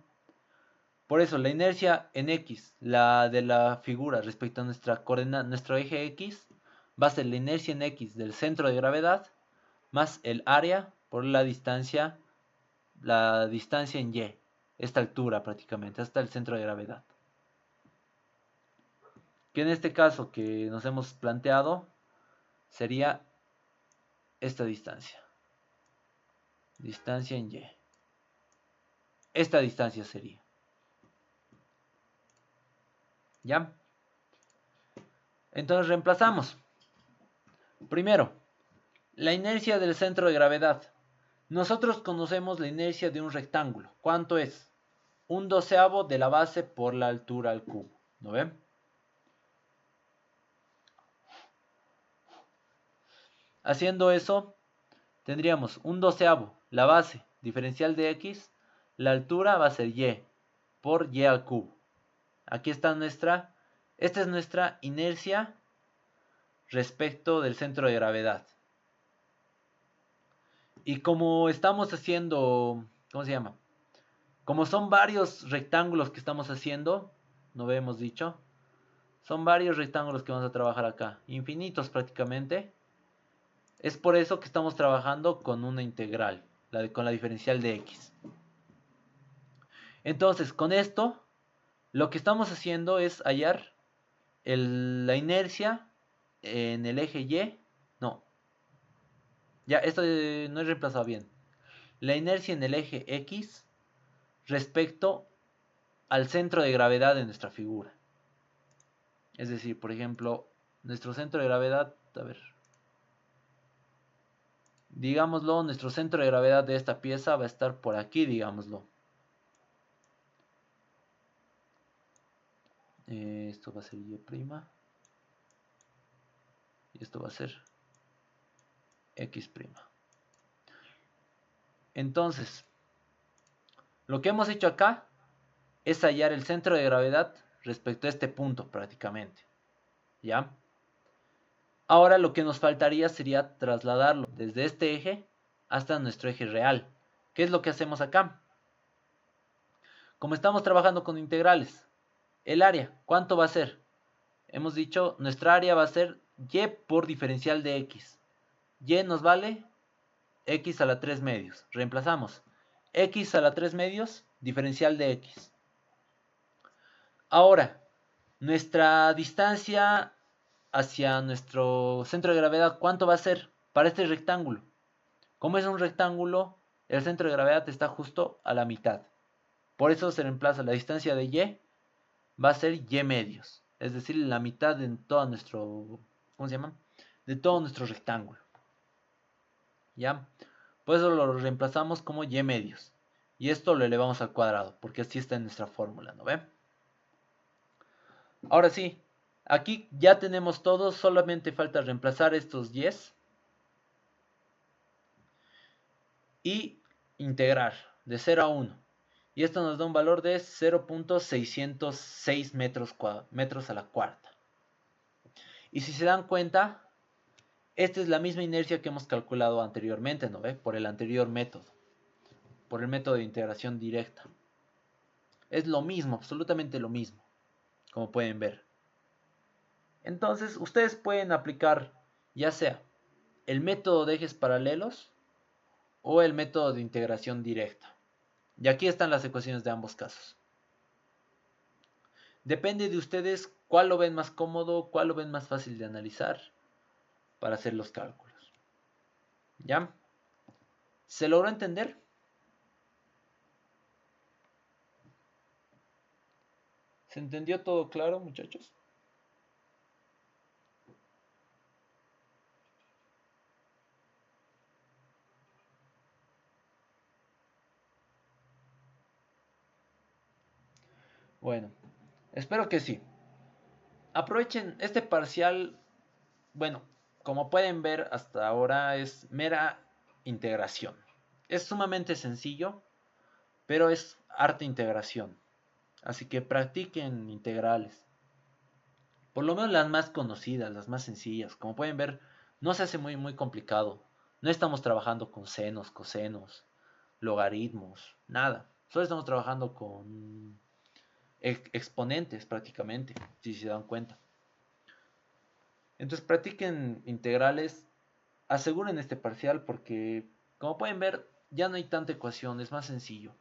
S1: Por eso la inercia en X, la de la figura respecto a nuestra coordenada, nuestro eje X, va a ser la inercia en X del centro de gravedad más el área por la distancia en Y, esta altura prácticamente, hasta el centro de gravedad. Que en este caso que nos hemos planteado sería esta distancia. Distancia en Y. Esta distancia sería. ¿Ya? Entonces reemplazamos. Primero, la inercia del centro de gravedad. Nosotros conocemos la inercia de un rectángulo. ¿Cuánto es? 1/12 de la base por la altura al cubo. ¿No ven? Haciendo eso, tendríamos 1/12 la base diferencial de X. La altura va a ser Y por Y al cubo. Aquí está esta es nuestra inercia respecto del centro de gravedad. Y como estamos haciendo, ¿cómo se llama? Como son varios rectángulos que estamos haciendo, no habíamos dicho, son varios rectángulos que vamos a trabajar acá, infinitos prácticamente. Es por eso que estamos trabajando con una integral, con la diferencial de X. Entonces, con esto, lo que estamos haciendo es hallar la inercia en el eje Y. No, ya, esto no he reemplazado bien. La inercia en el eje X respecto al centro de gravedad de nuestra figura. Es decir, por ejemplo, nuestro centro de gravedad, a ver, digámoslo, nuestro centro de gravedad de esta pieza va a estar por aquí, digámoslo. Esto va a ser Y'. Y esto va a ser X'. Entonces, lo que hemos hecho acá es hallar el centro de gravedad respecto a este punto prácticamente. ¿Ya? Ahora lo que nos faltaría sería trasladarlo desde este eje hasta nuestro eje real. ¿Qué es lo que hacemos acá? Como estamos trabajando con integrales, el área, ¿cuánto va a ser? Hemos dicho, nuestra área va a ser Y por diferencial de X. Y nos vale X a la 3 medios. Reemplazamos. X a la 3 medios, diferencial de X. Ahora, nuestra distancia hacia nuestro centro de gravedad, ¿cuánto va a ser para este rectángulo? Como es un rectángulo, el centro de gravedad está justo a la mitad. Por eso se reemplaza la distancia de Y, va a ser Y medios. Es decir, la mitad de todo nuestro, ¿cómo se llama? De todo nuestro rectángulo. ¿Ya? Por eso lo reemplazamos como Y medios. Y esto lo elevamos al cuadrado, porque así está en nuestra fórmula, ¿no ve? Ahora sí, aquí ya tenemos todo, solamente falta reemplazar estos Y's y integrar de 0 a 1. Y esto nos da un valor de 0.606 metros a la cuarta. Y si se dan cuenta, esta es la misma inercia que hemos calculado anteriormente, ¿no ve? Por el anterior método, por el método de integración directa. Es lo mismo, absolutamente lo mismo, como pueden ver. Entonces, ustedes pueden aplicar ya sea el método de ejes paralelos o el método de integración directa. Y aquí están las ecuaciones de ambos casos. Depende de ustedes cuál lo ven más cómodo, cuál lo ven más fácil de analizar para hacer los cálculos. ¿Ya? ¿Se logró entender? ¿Se entendió todo claro, muchachos? Bueno, espero que sí. Aprovechen este parcial. Bueno, como pueden ver hasta ahora es mera integración. Es sumamente sencillo, pero es harta integración. Así que practiquen integrales. Por lo menos las más conocidas, las más sencillas. Como pueden ver, no se hace muy complicado. No estamos trabajando con senos, cosenos, logaritmos, nada. Solo estamos trabajando con exponentes prácticamente, si se dan cuenta. Entonces practiquen integrales, aseguren este parcial porque, como pueden ver, ya no hay tanta ecuación, es más sencillo.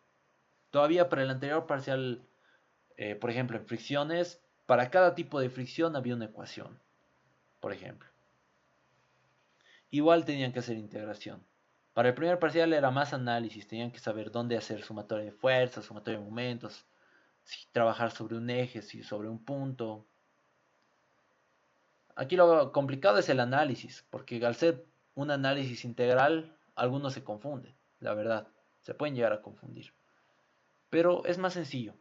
S1: Todavía para el anterior parcial, por ejemplo, en fricciones, para cada tipo de fricción había una ecuación, por ejemplo. Igual tenían que hacer integración. Para el primer parcial era más análisis, tenían que saber dónde hacer sumatoria de fuerzas, sumatoria de momentos, si trabajar sobre un eje, si sobre un punto. Aquí lo complicado es el análisis, porque al ser un análisis integral, algunos se confunden, la verdad, se pueden llegar a confundir. Pero es más sencillo.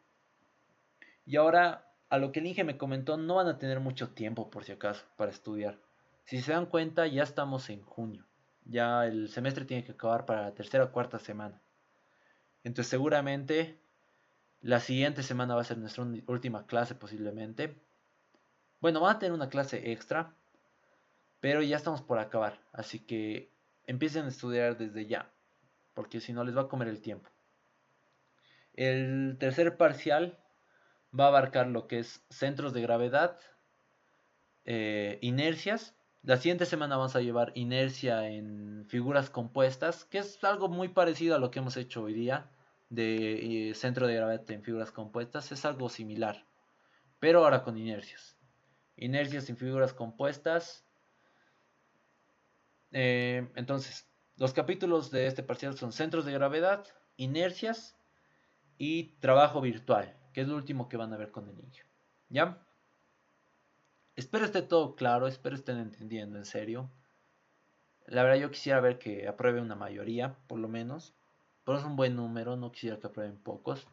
S1: Y ahora, a lo que el Inge me comentó, no van a tener mucho tiempo, por si acaso, para estudiar. Si se dan cuenta, ya estamos en junio. Ya el semestre tiene que acabar para la tercera o cuarta semana. Entonces seguramente la siguiente semana va a ser nuestra última clase posiblemente. Bueno, van a tener una clase extra, pero ya estamos por acabar. Así que empiecen a estudiar desde ya, porque si no les va a comer el tiempo. El tercer parcial va a abarcar lo que es centros de gravedad, inercias. La siguiente semana vamos a llevar inercia en figuras compuestas, que es algo muy parecido a lo que hemos hecho hoy día de centro de gravedad en figuras compuestas. Es algo similar, pero ahora con inercias. Inercias en figuras compuestas. Entonces, los capítulos de este parcial son centros de gravedad, inercias y trabajo virtual, que es lo último que van a ver con el niño. ¿Ya? Espero esté todo claro, espero estén entendiendo en serio. La verdad yo quisiera ver que apruebe una mayoría, por lo menos. Pero es un buen número, no quisiera que aprueben pocos.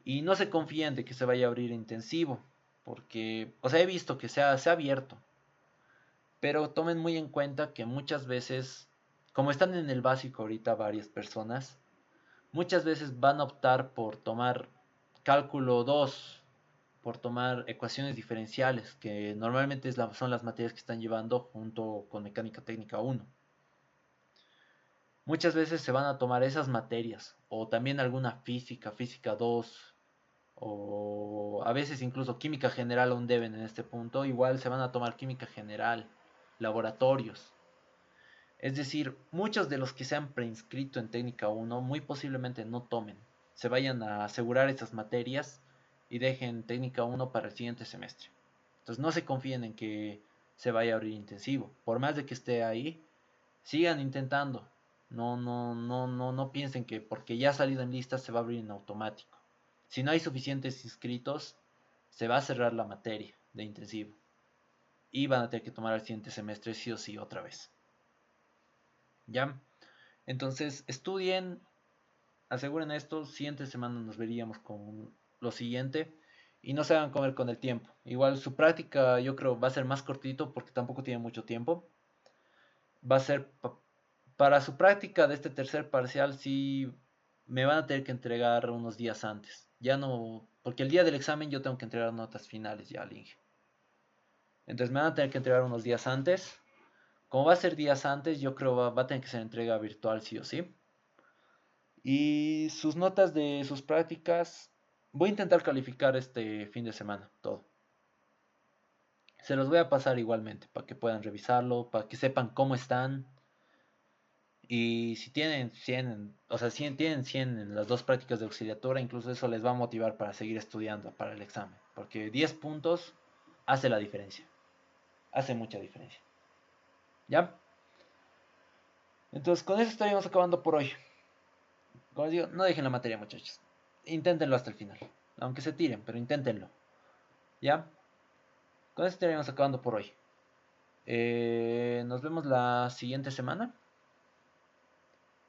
S1: Y no se confíen de que se vaya a abrir intensivo, porque, o sea, he visto que se ha abierto. Pero tomen muy en cuenta que muchas veces, como están en el básico ahorita varias personas, muchas veces van a optar por tomar cálculo 2, por tomar ecuaciones diferenciales, que normalmente son las materias que están llevando junto con mecánica técnica 1. Muchas veces se van a tomar esas materias, o también alguna física, física 2, o a veces incluso química general aún deben en este punto, igual se van a tomar química general, laboratorios. Es decir, muchos de los que se han preinscrito en técnica 1 muy posiblemente no tomen, se vayan a asegurar esas materias y dejen técnica 1 para el siguiente semestre. Entonces no se confíen en que se vaya a abrir intensivo. Por más de que esté ahí, sigan intentando. No piensen que porque ya ha salido en lista se va a abrir en automático. Si no hay suficientes inscritos, se va a cerrar la materia de intensivo. Y van a tener que tomar el siguiente semestre sí o sí otra vez. ¿Ya? Entonces, estudien, aseguren esto. Siguiente semana nos veríamos con lo siguiente. Y no se hagan comer con el tiempo. Igual su práctica yo creo va a ser más cortito porque tampoco tiene mucho tiempo. Va a ser para su práctica de este tercer parcial, sí me van a tener que entregar unos días antes. Ya no, porque el día del examen yo tengo que entregar notas finales ya al Inge. Entonces me van a tener que entregar unos días antes. Como va a ser días antes, yo creo va a tener que ser entrega virtual sí o sí. Y sus notas de sus prácticas, voy a intentar calificar este fin de semana, todo. Se los voy a pasar igualmente para que puedan revisarlo, para que sepan cómo están. Y si tienen 100, o sea, si tienen 100 en las dos prácticas de auxiliatura, incluso eso les va a motivar para seguir estudiando para el examen. Porque 10 puntos hace la diferencia. Hace mucha diferencia. ¿Ya? Entonces, con eso estaríamos acabando por hoy. Como les digo, no dejen la materia, muchachos. Inténtenlo hasta el final. Aunque se tiren, pero inténtenlo. ¿Ya? Con eso estaríamos acabando por hoy. Nos vemos la siguiente semana.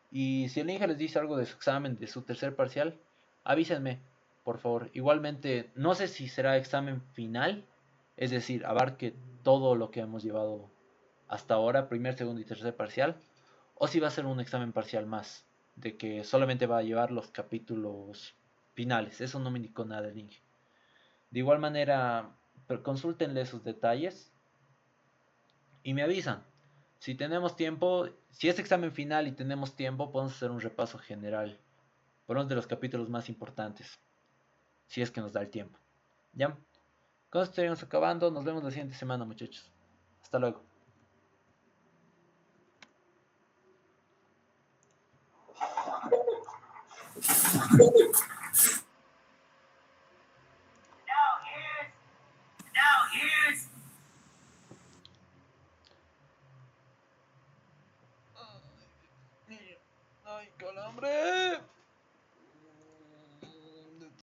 S1: Y si el Inge les dice algo de su examen, de su tercer parcial, avísenme, por favor. Igualmente, no sé si será examen final, es decir, abarque todo lo que hemos llevado hasta ahora, primer, segundo y tercer parcial, o si va a ser un examen parcial más, de que solamente va a llevar los capítulos finales. Eso no me indicó nada el Inge. De igual manera, consúltenle sus detalles y me avisan. Si tenemos tiempo, si es examen final y tenemos tiempo, podemos hacer un repaso general por uno de los capítulos más importantes, si es que nos da el tiempo. ¿Ya? Con esto estaríamos acabando. Nos vemos la siguiente semana, muchachos. Hasta luego. Ay, calambre.